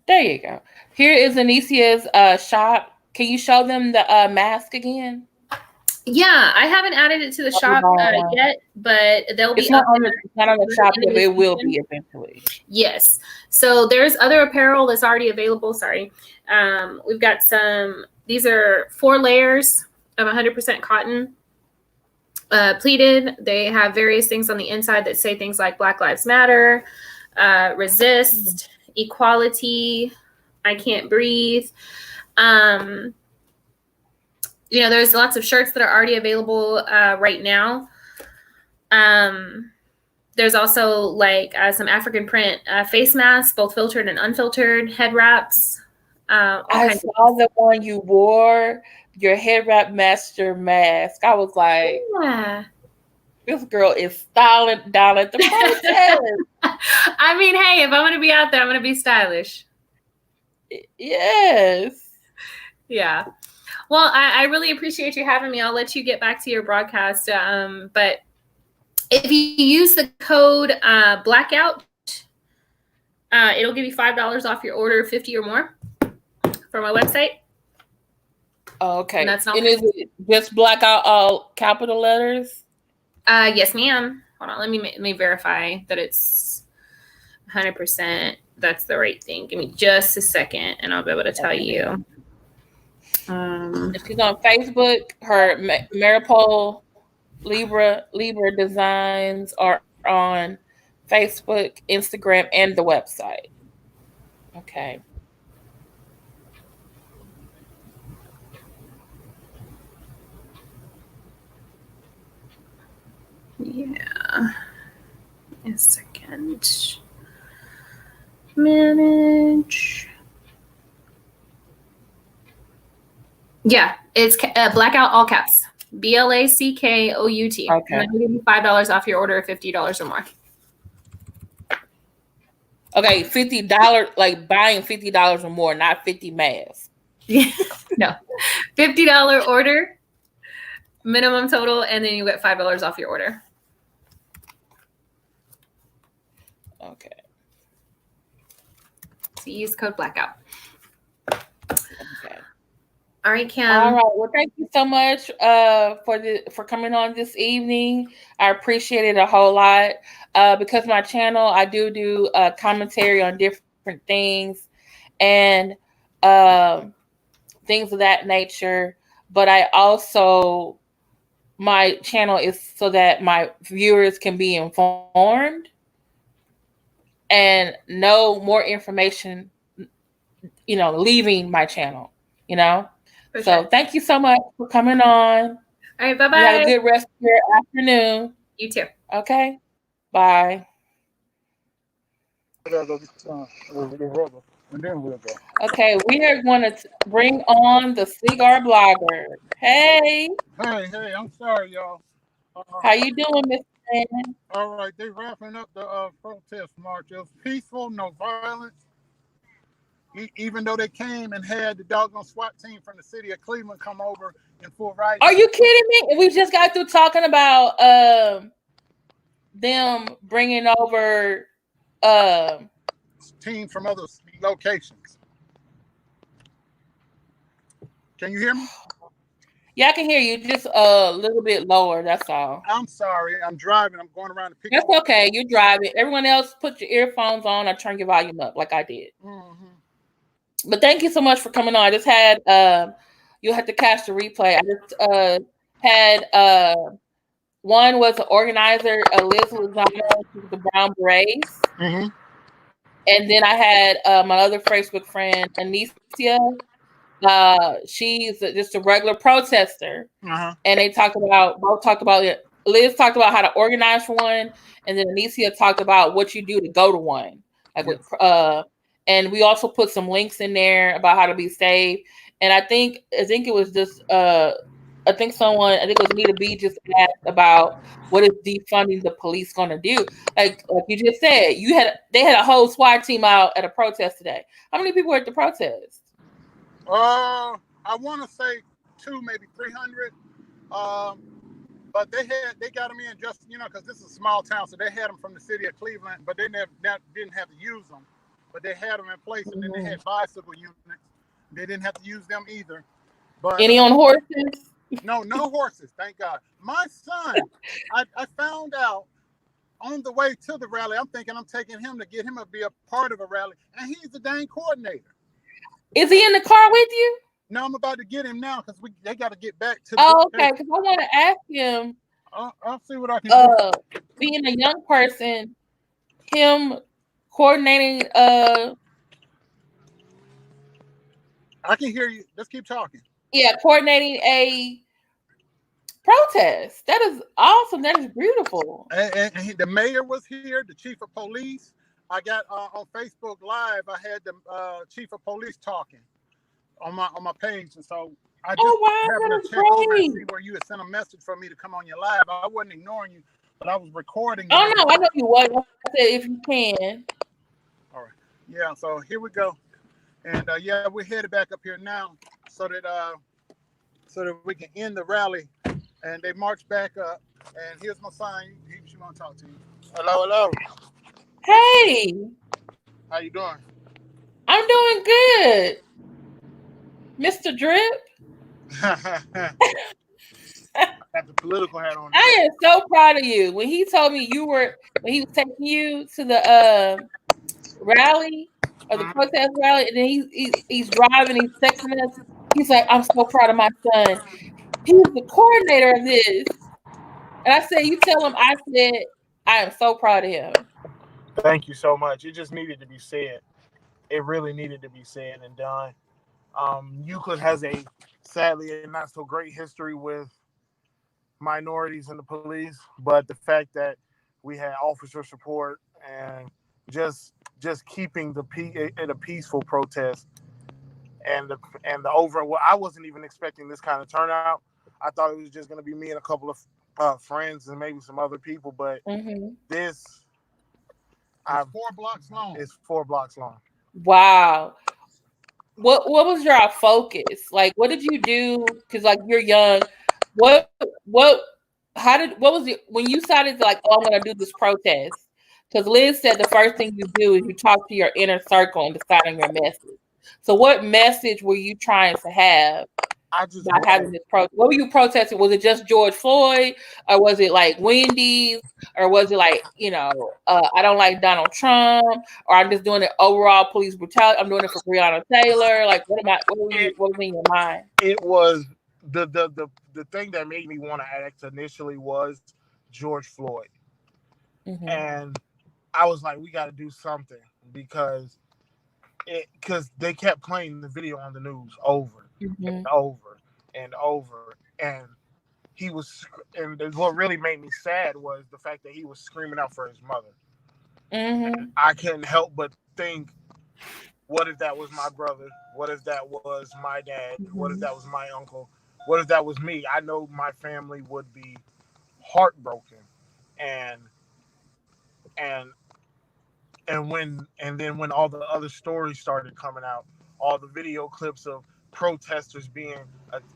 There you go. Here is Anicia's shop. Can you show them the mask again? Yeah, I haven't added it to the shop yet, but they'll be not on the shop yet, but it will be eventually. Yes. So there's other apparel that's already available. Sorry. We've got these are 4 layers of 100% cotton, pleated. They have various things on the inside that say things like Black Lives Matter, resist, equality, I can't breathe. There's lots of shirts that are already available right now. There's also like some African print face masks, both filtered and unfiltered, head wraps. I saw the one you wore, your head wrap master mask. I was like, yeah. This girl is styling down at the protest. I mean, hey, if I'm going to be out there, I'm going to be stylish. Yes. Yeah. Well, I really appreciate you having me. I'll let you get back to your broadcast. But if you use the code blackout, it'll give you $5 off your order, 50 or more, from my website. Okay. And is it just blackout all capital letters? Yes, ma'am. Hold on. Let me verify that it's 100%. That's the right thing. Give me just a second, and I'll be able to tell you. If she's on Facebook, her Maripol Libra designs are on Facebook, Instagram, and the website. Okay. Yeah. A second. Manage. Yeah, it's blackout all caps. BLACKOUT. Okay. And I'm gonna give you $5 off your order of $50 or more. Okay, $50, like buying $50 or more, not 50 masks. Yeah, no, $50 order, minimum total, and then you get $5 off your order. Okay. So use code blackout. Okay. All right, Kim. All right. Well, thank you so much for coming on this evening. I appreciate it a whole lot. Because my channel, I do commentary on different things and things of that nature. but I also, my channel is so that my viewers can be informed and know more information, leaving my channel, you know? For So sure. thank you so much for coming on. All right, bye You have a bye. good rest of your afternoon. You too. Okay? Bye. Okay, we are going to bring on the cigar blogger. Hey, Hey, I'm sorry, y'all. how you doing, Mr. Man? All right, they wrapping up the protest march. It was peaceful, no violence. Even though they came and had the doggone SWAT team from the city of Cleveland come over in full riot. Are you kidding me? We just got through talking about them bringing over teams from other locations. Can you hear me? Yeah, I can hear you, just a little bit lower. That's all. I'm sorry. I'm driving. I'm going around to pick That's up. okay. You're driving. Everyone else, put your earphones on or turn your volume up like I did. Mm-hmm. But thank you so much for coming on. I just had you'll have to catch the replay. I just had one was an organizer, Liz Lozano, the Brown Berets. Mm-hmm. And then I had my other Facebook friend, Anicia. She's just a regular protester. Uh-huh. And they both talked about it. Liz talked about how to organize for one, and then Anicia talked about what you do to go to one. Like Yes. And we also put some links in there about how to be safe. And I think it was just I think it was Nita B just asked about what is defunding the police going to do. Like you just said, they had a whole SWAT team out at a protest today. How many people were at the protest? I want to say 200, maybe 300. But they got them in just because this is a small town, so they had them from the city of Cleveland, but they didn't have to use them. But they had them in place, and then they had bicycle units. They didn't have to use them either. But any on horses? No horses, thank God. My son, I found out on the way to the rally. I'm thinking I'm taking him to get him to be a part of a rally, and he's the dang coordinator. Is he in the car with you? No, I'm about to get him now because they got to get back to. Okay, because I want to ask him. I'll see what I can do. Being a young person, him coordinating. I can hear you. Let's keep talking. Yeah, coordinating a protest. That is awesome. That is beautiful. And the mayor was here. The chief of police. I got on Facebook Live. I had the chief of police talking on my page, and so I just happened to check over and see where you had sent a message for me to come on your live. I wasn't ignoring you, but I was recording. Oh no, I know you was. I said if you can. All right. Yeah. So here we go, and we're headed back up here now, so that we can end the rally, and they march back up. And here's my sign. She want to talk to you. Hello. Hey. How you doing? I'm doing good, Mr. Drip. I have the political hat on. I am so proud of you. When he told me when he was taking you to the rally or the protest rally, and then he's driving, he's texting us. He's like, "I'm so proud of my son. He's the coordinator of this." And I said, "You tell him I said I am so proud of him." Thank you so much. It just needed to be said. It really needed to be said and done. Euclid has sadly a not so great history with minorities in the police, but the fact that we had officer support and just keeping a peaceful protest and the overall, I wasn't even expecting this kind of turnout. I thought it was just going to be me and a couple of friends and maybe some other people, but this. It's 4 blocks long. It's 4 blocks long. Wow. What was your focus? Like, what did you do? Because like you're young. What was it when you decided to like, I'm gonna do this protest? Because Liz said the first thing you do is you talk to your inner circle and decide on your message. So what message were you trying to have? By having this protest? What were you protesting? Was it just George Floyd, or was it like Wendy's, or was it like I don't like Donald Trump, or I'm just doing it overall police brutality? I'm doing it for Breonna Taylor. Like what was in your mind? It was the thing that made me want to act initially was George Floyd, and I was like, we got to do something because they kept playing the video on the news over and over and over, and he was, and what really made me sad was the fact that he was screaming out for his mother. I couldn't help but think, what if that was my brother? What if that was my dad? What if that was my uncle? What if that was me? I know my family would be heartbroken, and and then when all the other stories started coming out, all the video clips of protesters being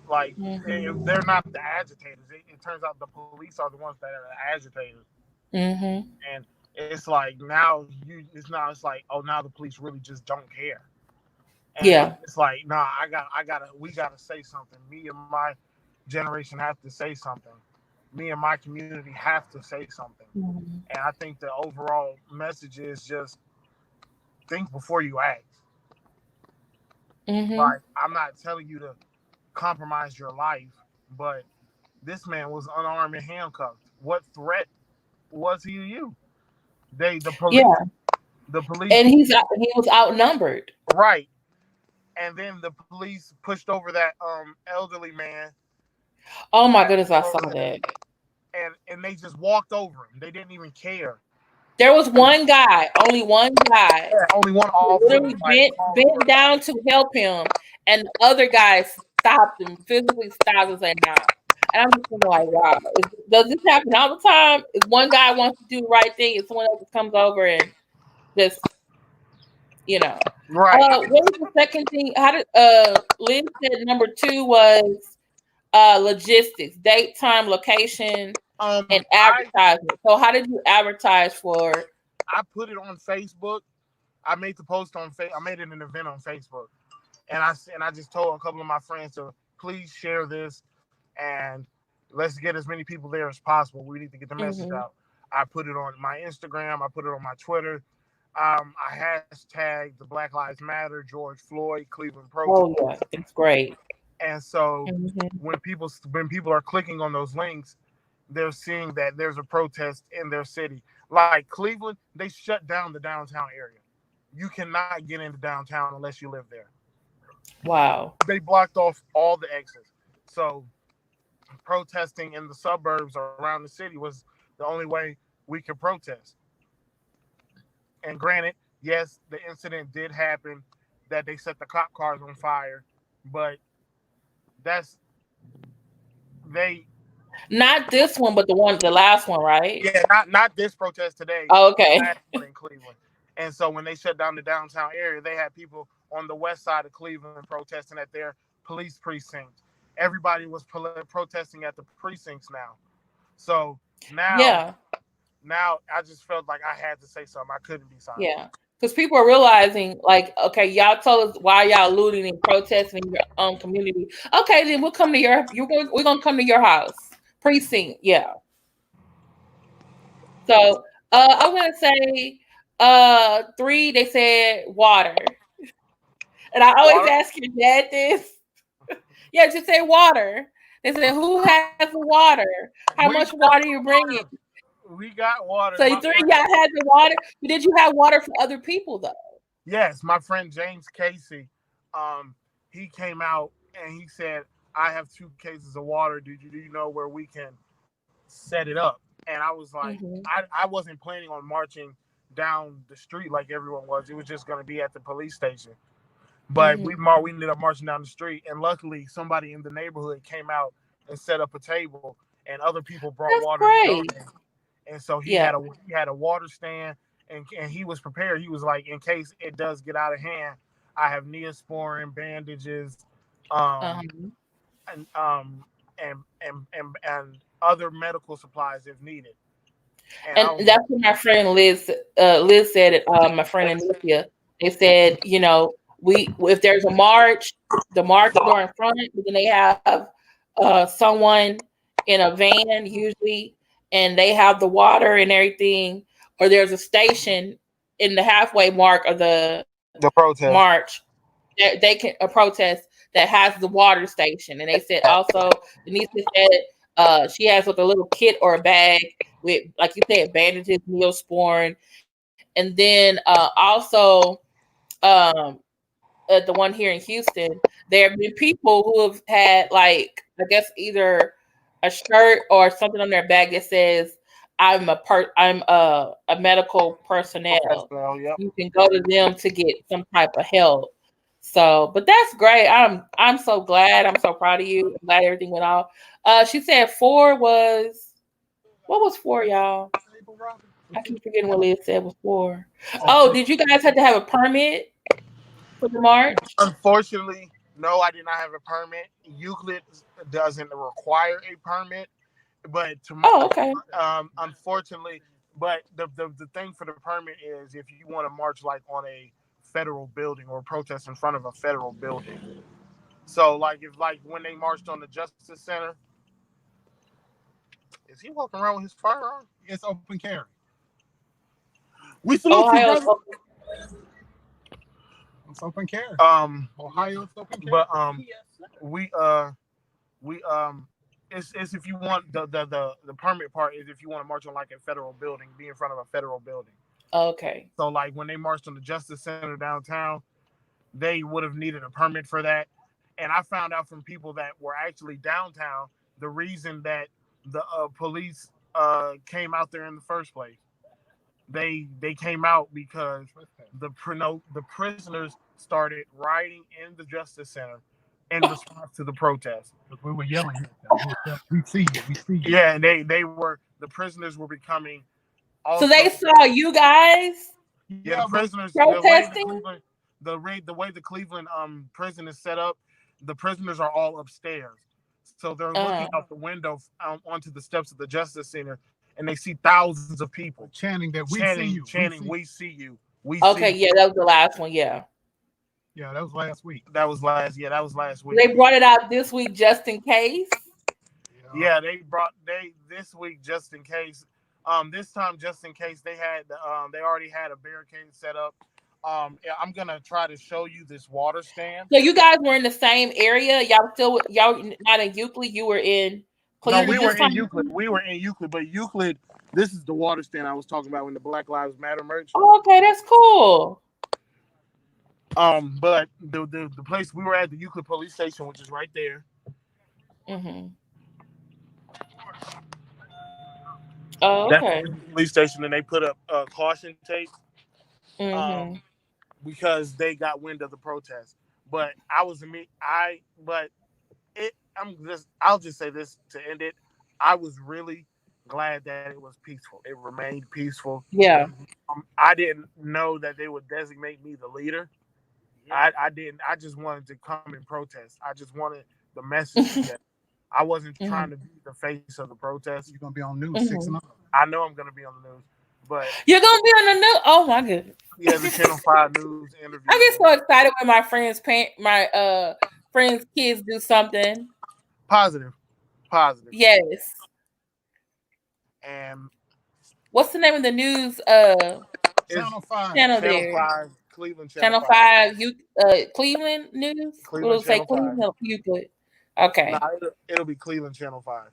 like, they're not the agitators. It turns out the police are the ones that are the agitators, and it's like it's like, oh, now the police really just don't care. And it's like, nah, we gotta say something. Me and my generation have to say something. Me and my community have to say something. And I think the overall message is just think before you act. Like, I'm not telling you to compromise your life, but this man was unarmed and handcuffed. What threat was he to you? The police, and he was outnumbered, right? And then the police pushed over that elderly man. Oh my goodness, I saw that. And they just walked over him. They didn't even care. There was one guy, only one guy. Yeah, only one officer. Literally bent down to help him, and the other guys stopped him, physically stopped and said, "Nah." And I'm just thinking, like, wow, does this happen all the time? If one guy wants to do the right thing, and someone else comes over and just, right. What was the second thing? How did Liz said number 2 was logistics, date, time, location, and advertisement. So how did you advertise for? I put it on Facebook. I made the post on I made it an event on Facebook, and I just told a couple of my friends to please share this, and let's get as many people there as possible. We need to get the message out. I put it on my Instagram. I put it on my Twitter. I hashtagged the Black Lives Matter, George Floyd, Cleveland protest. Oh yeah, it's great. And so when people are clicking on those links, they're seeing that there's a protest in their city. Like Cleveland, they shut down the downtown area. You cannot get into downtown unless you live there. Wow. They blocked off all the exits. So protesting in the suburbs or around the city was the only way we could protest. And granted, yes, the incident did happen, that they set the cop cars on fire, but not this one, but the last one, right? Yeah, not this protest today. Oh, okay. In Cleveland. And so when they shut down the downtown area, they had people on the west side of Cleveland protesting at their police precinct. Everybody was protesting at the precincts now. So now I just felt like I had to say something. I couldn't be silent. Yeah. Because people are realizing, like, okay, y'all told us why y'all looting and protesting in your own community. Okay, then we'll come to we're gonna come to your house. Precinct, yeah. So I'm gonna say 3, they said water. And I always ask your dad this. Yeah, just say water. They said, who has the water? How much water you bringing? We got water. So 3 y'all had the water. But did you have water for other people though? Yes, my friend James Casey, he came out and he said, I have 2 cases of water. Do you know where we can set it up? And I was like, I wasn't planning on marching down the street like everyone was. It was just going to be at the police station. But we ended up marching down the street, and luckily somebody in the neighborhood came out and set up a table, and other people brought water. Great. And so he had a water stand, and he was prepared. He was like, in case it does get out of hand, I have Neosporin, bandages, and other medical supplies if needed. And that's what my friend Liz said it. My friend Alicia, they said, if there's a march, the march door in front, but then they have someone in a van usually, and they have the water and everything, or there's a station in the halfway mark of the protest march. They can protest. that has the water station. And they said also Denise said she has like a little kit or a bag with, like you said, bandages, Neosporin, and then also at the one here in Houston, there have been people who have had, like, I guess either a shirt or something on their bag that says I'm a medical personnel. Well, yep. You can go to them to get some type of help. So, but that's great. I'm so glad. I'm so proud of you. I'm glad everything went off. She said 4 was, what was 4, y'all? I keep forgetting what Liz said was 4. Oh, did you guys have to have a permit for the march? Unfortunately, no, I did not have a permit. Euclid doesn't require a permit, but Okay. Unfortunately, but the thing for the permit is if you want to march like on a federal building or protest in front of a federal building. So like when they marched on the Justice Center, is he walking around with his firearm? It's open carry. We salute you, brother. It's open carry. Ohio's open carry. But we it's if you want the permit part is if you want to march on like a federal building, be in front of a federal building. Okay. So like when they marched on the Justice Center downtown, they would have needed a permit for that. And I found out from people that were actually downtown the reason that the police came out there in the first place. They came out because the prisoners started rioting in the Justice Center in response to the protest. We were yelling at them. We see you. We see you. Yeah, and the prisoners were becoming. So they saw you guys. Yeah, the prisoners protesting. The way the Cleveland prison is set up, the prisoners are all upstairs, so they're looking out the window onto the steps of the Justice Center, and they see thousands of people chanting that we see you. Chanting, we see you. Okay, yeah, that was the last one. Yeah. Yeah, that was last week. That was last week. They brought it out this week just in case. Yeah, this week just in case. This time just in case they already had a barricade set up. I'm gonna try to show you this water stand. So you guys were in the same area. Y'all not in Euclid. You were in Cleveland. No, we were in Euclid. We were in Euclid, but Euclid. This is the water stand I was talking about when the Black Lives Matter merch. Oh, okay, that's cool. But the place we were at, the Euclid police station, which is right there. Mm-hmm. Oh, okay. That's the police station, and they put up caution tape. Mm-hmm. Because they got wind of the protest. But I'll just say this to end it. I was really glad that it was peaceful. It remained peaceful. Yeah. I didn't know that they would designate me the leader. I didn't. I just wanted to come and protest. I just wanted the message. That I wasn't trying to be the face of the protest. You're gonna be on news 6 and 0. I know I'm gonna be on the news, but you're gonna be on the news. Oh my goodness. Yeah, the Channel 5 news interview. I get so excited when my friends' kids do something positive. Yes. And what's the name of the news? Channel 5. Channel there. 5, Cleveland Channel 5. Cleveland news. It'll say Cleveland or Euclid. Okay. No, it'll be Cleveland Channel 5.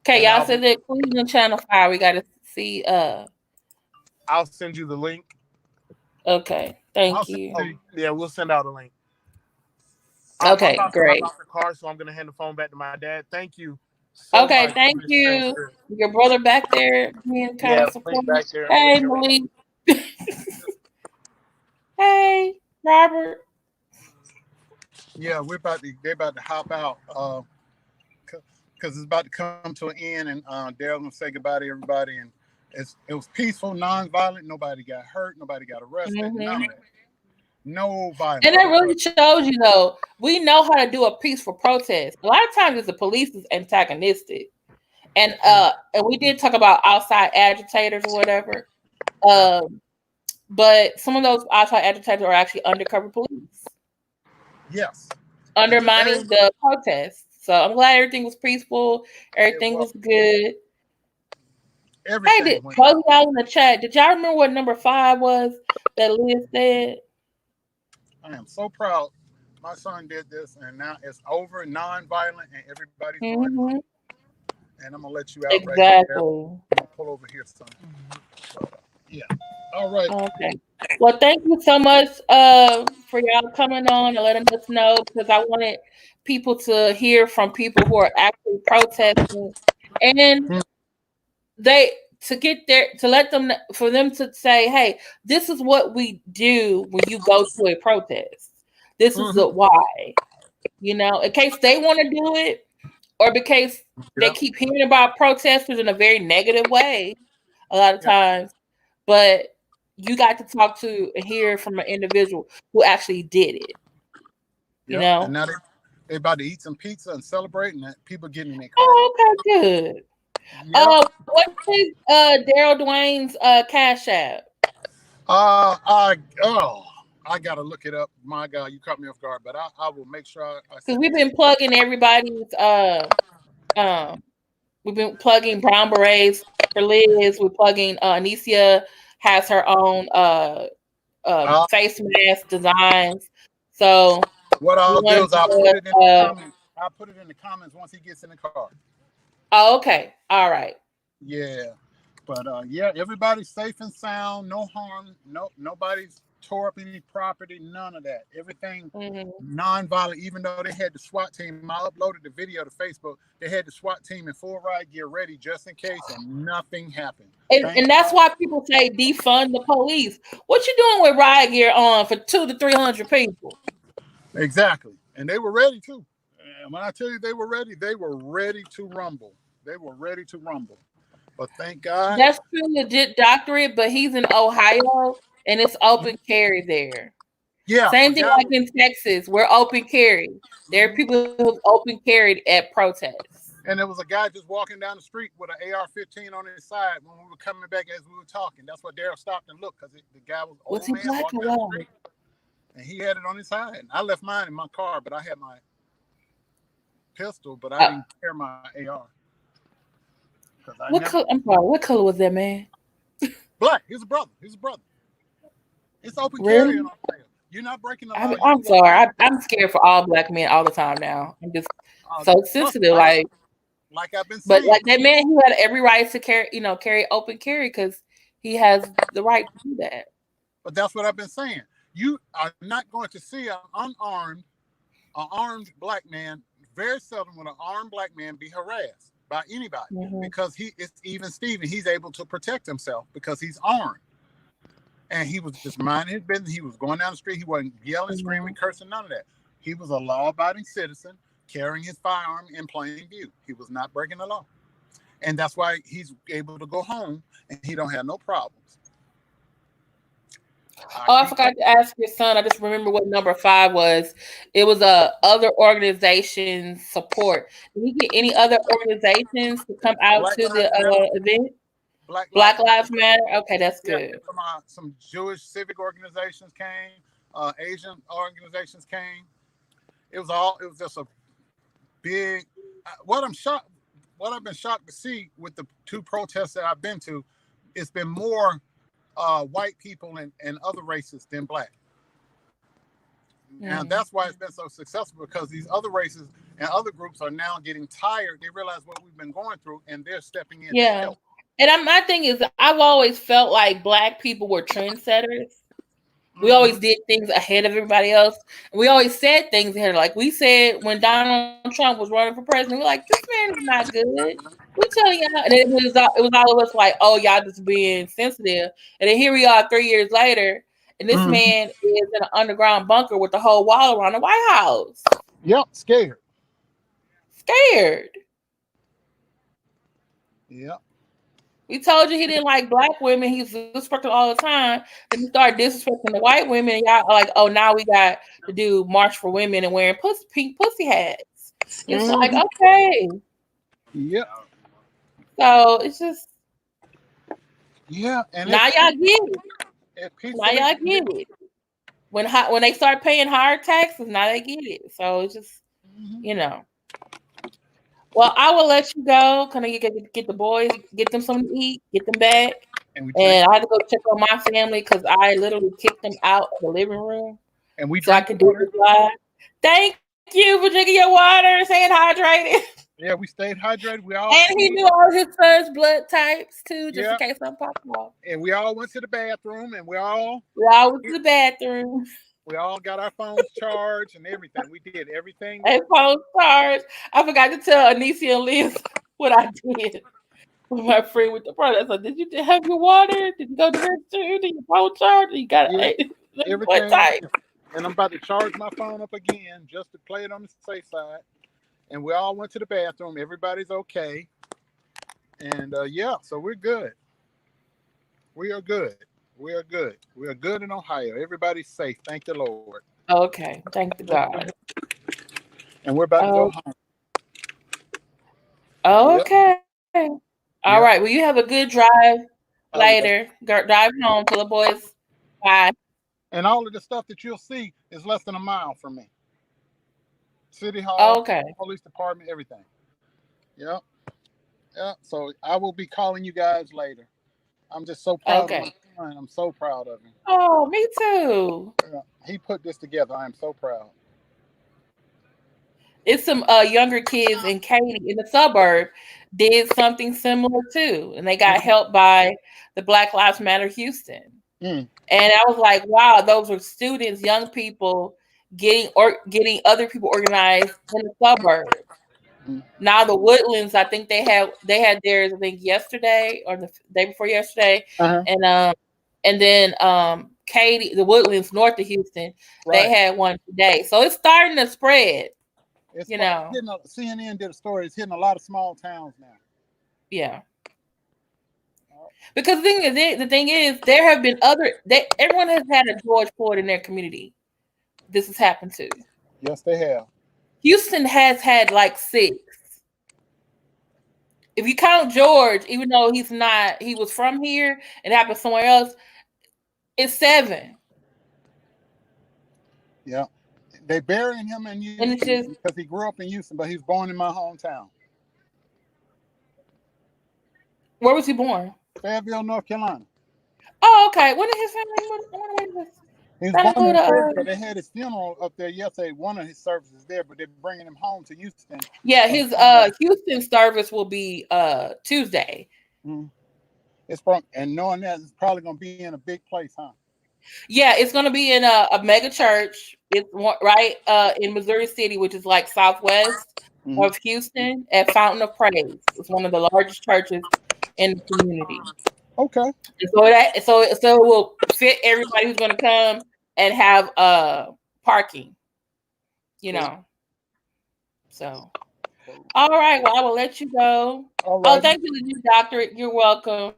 Okay, y'all said that Cleveland Channel 5. We got to see. I'll send you the link. Okay, thank you. Yeah, we'll send out a link. Okay, great. I'm the car, so I'm gonna hand the phone back to my dad. Thank you. Okay, thank you. Your brother back there being kind of supportive. Hey, Malik. Hey, Robert. Yeah, they're about to hop out because it's about to come to an end, and Daryl's gonna say goodbye to everybody. And it was peaceful, non-violent. Nobody got hurt. Nobody got arrested. Mm-hmm. None of that. No violence. And that really shows you, though, we know how to do a peaceful protest. A lot of times, the police is antagonistic, and we did talk about outside agitators or whatever. But some of those outside agitators are actually undercover police. Yes. Undermining the protests. So I'm glad everything was peaceful. Everything was good. Everything. Hey, both of y'all in the chat, did y'all remember what number 5 was that Liz said? I am so proud. my son did this, and now it's over, non-violent, and everybody's doing it. Mm-hmm. And I'm gonna let you out right Exactly. there. I'm gonna pull over here, son. Yeah. All right. Okay. Well, thank you so much for y'all coming on and letting us know, because I wanted people to hear from people who are actually protesting, and they to get there to let them for them to say, hey, this is what we do when you go to a protest. This is the why, in case they want to do it, or because they keep hearing about protesters in a very negative way a lot of times. But you got to talk to and hear from an individual who actually did it. And now they about to eat some pizza and celebrate, and people getting in their car. Oh, okay, good. What is Daryl Dwayne's Cash App? I gotta look it up. My God, you caught me off guard, but I will make sure. Because we've been plugging everybody's. We've been plugging Brown Berets for Liz. We're plugging Anicia has her own face mask designs. So what I'll do is I'll put it in the comments. I'll put it in the comments once he gets in the car. Oh, okay. All right. Yeah. But yeah, everybody's safe and sound, no harm, nobody's tore up any property, none of that. Everything non-violent, even though they had the SWAT team. I uploaded the video to Facebook. They had the SWAT team in full riot gear ready just in case, and nothing happened. And that's why people say defund the police. What you doing with riot gear on for 200 to 300 people? Exactly. And they were ready too. And when I tell you they were ready to rumble. They were ready to rumble. But thank God. That's true, legit doctorate, but he's in Ohio and it's open carry there. Yeah. Same thing like in Texas. We're open carry. There are people who've open carried at protests. And there was a guy just walking down the street with an AR-15 on his side when we were coming back as we were talking. That's what Daryl stopped and looked, because the guy was he black or white? And he had it on his side. And I left mine in my car, but I had my pistol, but I didn't carry my AR. I'm sorry, what color was that man? Black. He's a brother. It's open really? carry in Ohio. You're not breaking the law. I'm sorry. I'm scared for all black men all the time now. I'm just so sensitive. Like I've been saying. But like that man, he had every right to carry open carry because he has the right to do that. But that's what I've been saying. You are not going to see an armed black man, very seldom will an armed black man be harassed by anybody, because it's even Steven. He's able to protect himself because he's armed. And he was just minding his business. He was going down the street. He wasn't yelling, screaming, cursing, none of that. He was a law-abiding citizen carrying his firearm in plain view. He was not breaking the law. And that's why he's able to go home and he don't have no problems. I forgot to ask your son. I just remember what number 5 was. It was other organizations support. Did he get any other organizations to come out to the event? Black Lives Matter. Okay, that's good. Some Jewish civic organizations came. Asian organizations came. It was just a big. What I've been shocked to see with the 2 protests that I've been to, it's been more white people and other races than black. And that's why it's been so successful, because these other races and other groups are now getting tired. They realize what we've been going through and they're stepping in to help. And my thing is, I've always felt like black people were trendsetters. We always did things ahead of everybody else. And we always said things ahead. Like we said when Donald Trump was running for president, we're like, this man is not good. We telling y'all, and it was all of us like, oh, y'all just being sensitive. And then here we are 3 years later, and this man is in an underground bunker with the whole wall around the White House. Yep, scared. Yep. We told you he didn't like black women. He's disrespecting all the time. And he started disrespecting the white women. And y'all are like, oh, now we got to do March for Women and wearing pink pussy hats. It's like, okay. Yep. So it's just. Yeah. And now y'all get it. Now y'all get it. When they start paying higher taxes, now they get it. So it's just, Well, I will let you go. Can I get the boys, get them something to eat, get them back. And I have to go check on my family because I literally kicked them out of the living room. And I could do this live. Thank you for drinking your water, staying hydrated. Yeah, we stayed hydrated. We all And he knew all his son's blood types too, just in case something popped off. and we all went to the bathroom, and we all went to the bathroom. We all got our phones charged and everything. We did everything. And phone charged. I forgot to tell Anisia and Liz what I did with my friend with the product. So, did you have your water? Did you go to the restroom? Did your phone charge? You got everything. And I'm about to charge my phone up again just to play it on the safe side. And we all went to the bathroom. Everybody's okay. And so we're good. We are good. We are good. We are good in Ohio. Everybody's safe. Thank the Lord. Okay. Thank the God. And we're about to go home. Okay. All right. Well, you have a good drive later. Drive home to the boys. Bye. And all of the stuff that you'll see is less than a mile from me. City Hall, police department, everything. Yep. Yeah. So I will be calling you guys later. I'm just so proud of my son. I'm so proud of him. Oh, me too. Yeah. He put this together. I am so proud. It's some younger kids in Katy in the suburb did something similar too, and they got helped by the Black Lives Matter Houston. And I was like, wow, those were students, young people getting other people organized in the suburbs. Now the Woodlands, I think they had theirs, I think yesterday or the day before yesterday, and then Katy, the Woodlands north of Houston, they had one today. So it's starting to spread. CNN did a story. It's hitting a lot of small towns now. Yeah. Because the thing is, there have been everyone has had a George Floyd in their community. This has happened to. Yes, they have. Houston has had like 6. If you count George, even though he was from here and happened somewhere else, it's 7. Yeah. They burying him in Houston because he grew up in Houston, but he was born in my hometown. Where was he born? Fayetteville, North Carolina. Oh, okay. When did his family? He was born there, but they had his funeral up there yesterday. One of his services there, but they're bringing him home to Houston. Yeah, his Houston service will be Tuesday. It's and knowing that it's probably going to be in a big place, huh? Yeah, it's going to be in a mega church. It's right in Missouri City, which is like southwest of Houston, at Fountain of Praise. It's one of the largest churches in the community. Okay. And so it will fit everybody who's going to come and have parking. So. All right. Well, I will let you go. Oh, thank you, doctor. You're welcome.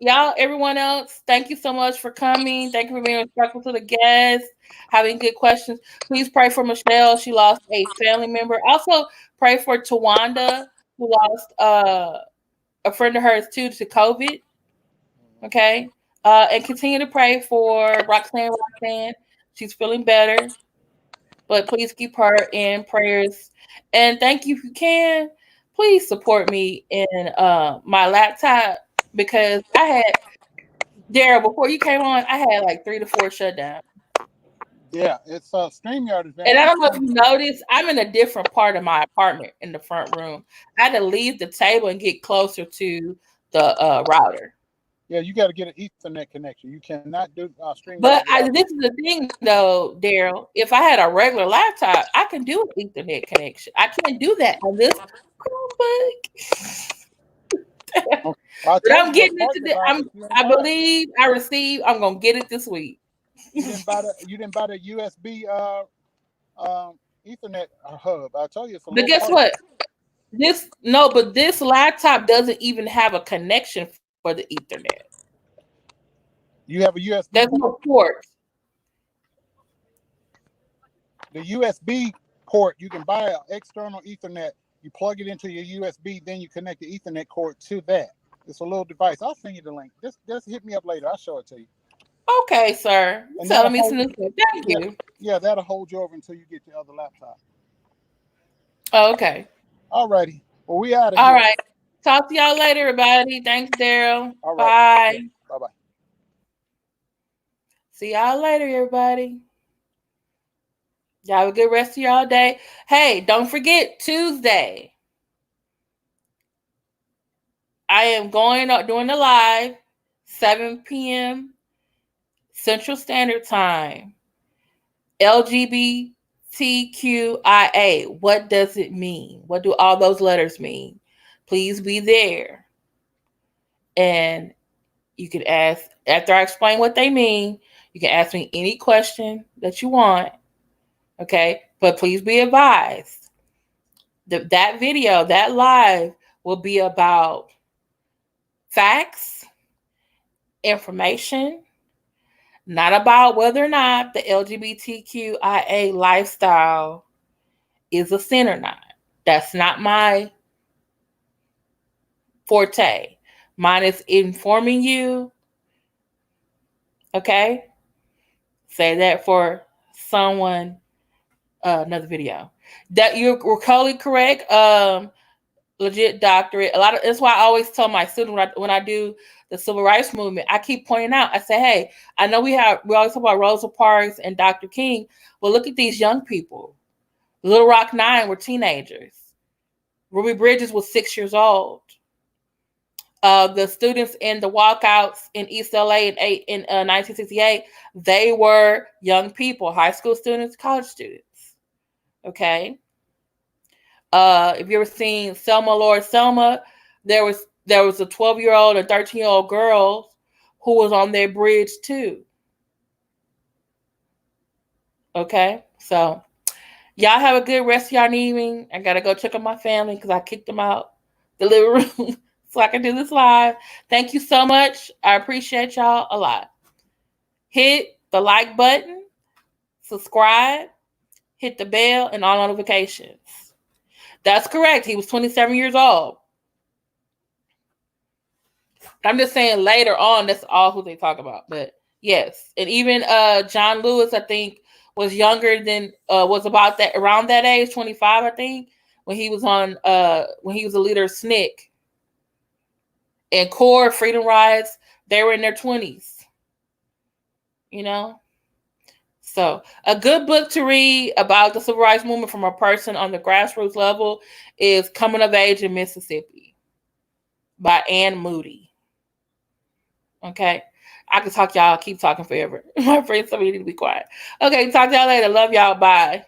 Y'all, everyone else, thank you so much for coming. Thank you for being respectful to the guests, having good questions. Please pray for Michelle. She lost a family member. Also, pray for Tawanda, who lost a friend of hers too to COVID. Okay. And continue to pray for Roxanne. She's feeling better. But please keep her in prayers. And thank you if you can. Please support me in my laptop, because I had, Daryl, before you came on, I had like 3 to 4 shutdowns. Yeah, it's StreamYard is and I don't know if you noticed, I'm in a different part of my apartment in the front room. I had to leave the table and get closer to the router. Yeah, you got to get an Ethernet connection. You cannot do StreamYard. But this is the thing, though, Daryl. If I had a regular laptop, I can do an Ethernet connection. I can't do that on this Chromebook. But I'm getting into I believe I received. I'm gonna get it this week. You didn't buy the USB Ethernet hub. I told you. But guess what? But this laptop doesn't even have a connection for the Ethernet. You have a USB. There's no port. The USB port, you can buy an external Ethernet. You plug it into your USB, then you connect the Ethernet cord to that. It's a little device. I'll send you the link. Just hit me up later. I'll show it to you. Okay, sir. Telling me some new stuff. Thank you. Yeah, that'll hold you over until you get your other laptop. Okay. All righty. Well, we out of here. All right. Talk to y'all later, everybody. Thanks, Daryl. All right. Bye. Bye-bye. See y'all later, everybody. Y'all have a good rest of y'all day. Hey, don't forget Tuesday. I am doing a live 7 p.m. Central Standard Time. LGBTQIA. What does it mean? What do all those letters mean? Please be there. And you can ask, after I explain what they mean, you can ask me any question that you want. Okay? But please be advised. That video, that live will be about facts, information, not about whether or not the LGBTQIA lifestyle is a sin or not. That's not my forte. Mine is informing you. Okay? Say that for someone, another video. That you're totally correct. Legit doctorate. That's why I always tell my students when I do the civil rights movement, I keep pointing out, I say, hey, I know we always talk about Rosa Parks and Dr. King, but look at these young people. Little Rock 9 were teenagers. Ruby Bridges was 6 years old. The students in the walkouts in East LA in 1968, they were young people, high school students, college students. Okay. If you ever seen Selma Lord Selma, there was a 12-year-old and 13-year-old girl who was on their bridge too. Okay, so y'all have a good rest of y'all evening. I gotta go check on my family because I kicked them out the living room so I can do this live. Thank you so much. I appreciate y'all a lot. Hit the like button, subscribe, hit the bell, and all notifications. That's correct. He was 27 years old. I'm just saying later on, that's all who they talk about. But yes, and even John Lewis, I think, was younger than was about that around that age, 25, I think, when he was when he was a leader of SNCC. And CORE, Freedom Rides, they were in their 20s. You know? So a good book to read about the civil rights movement from a person on the grassroots level is Coming of Age in Mississippi by Ann Moody. Okay. I can keep talking forever. My friends told me to be quiet. Okay, talk to y'all later. Love y'all. Bye.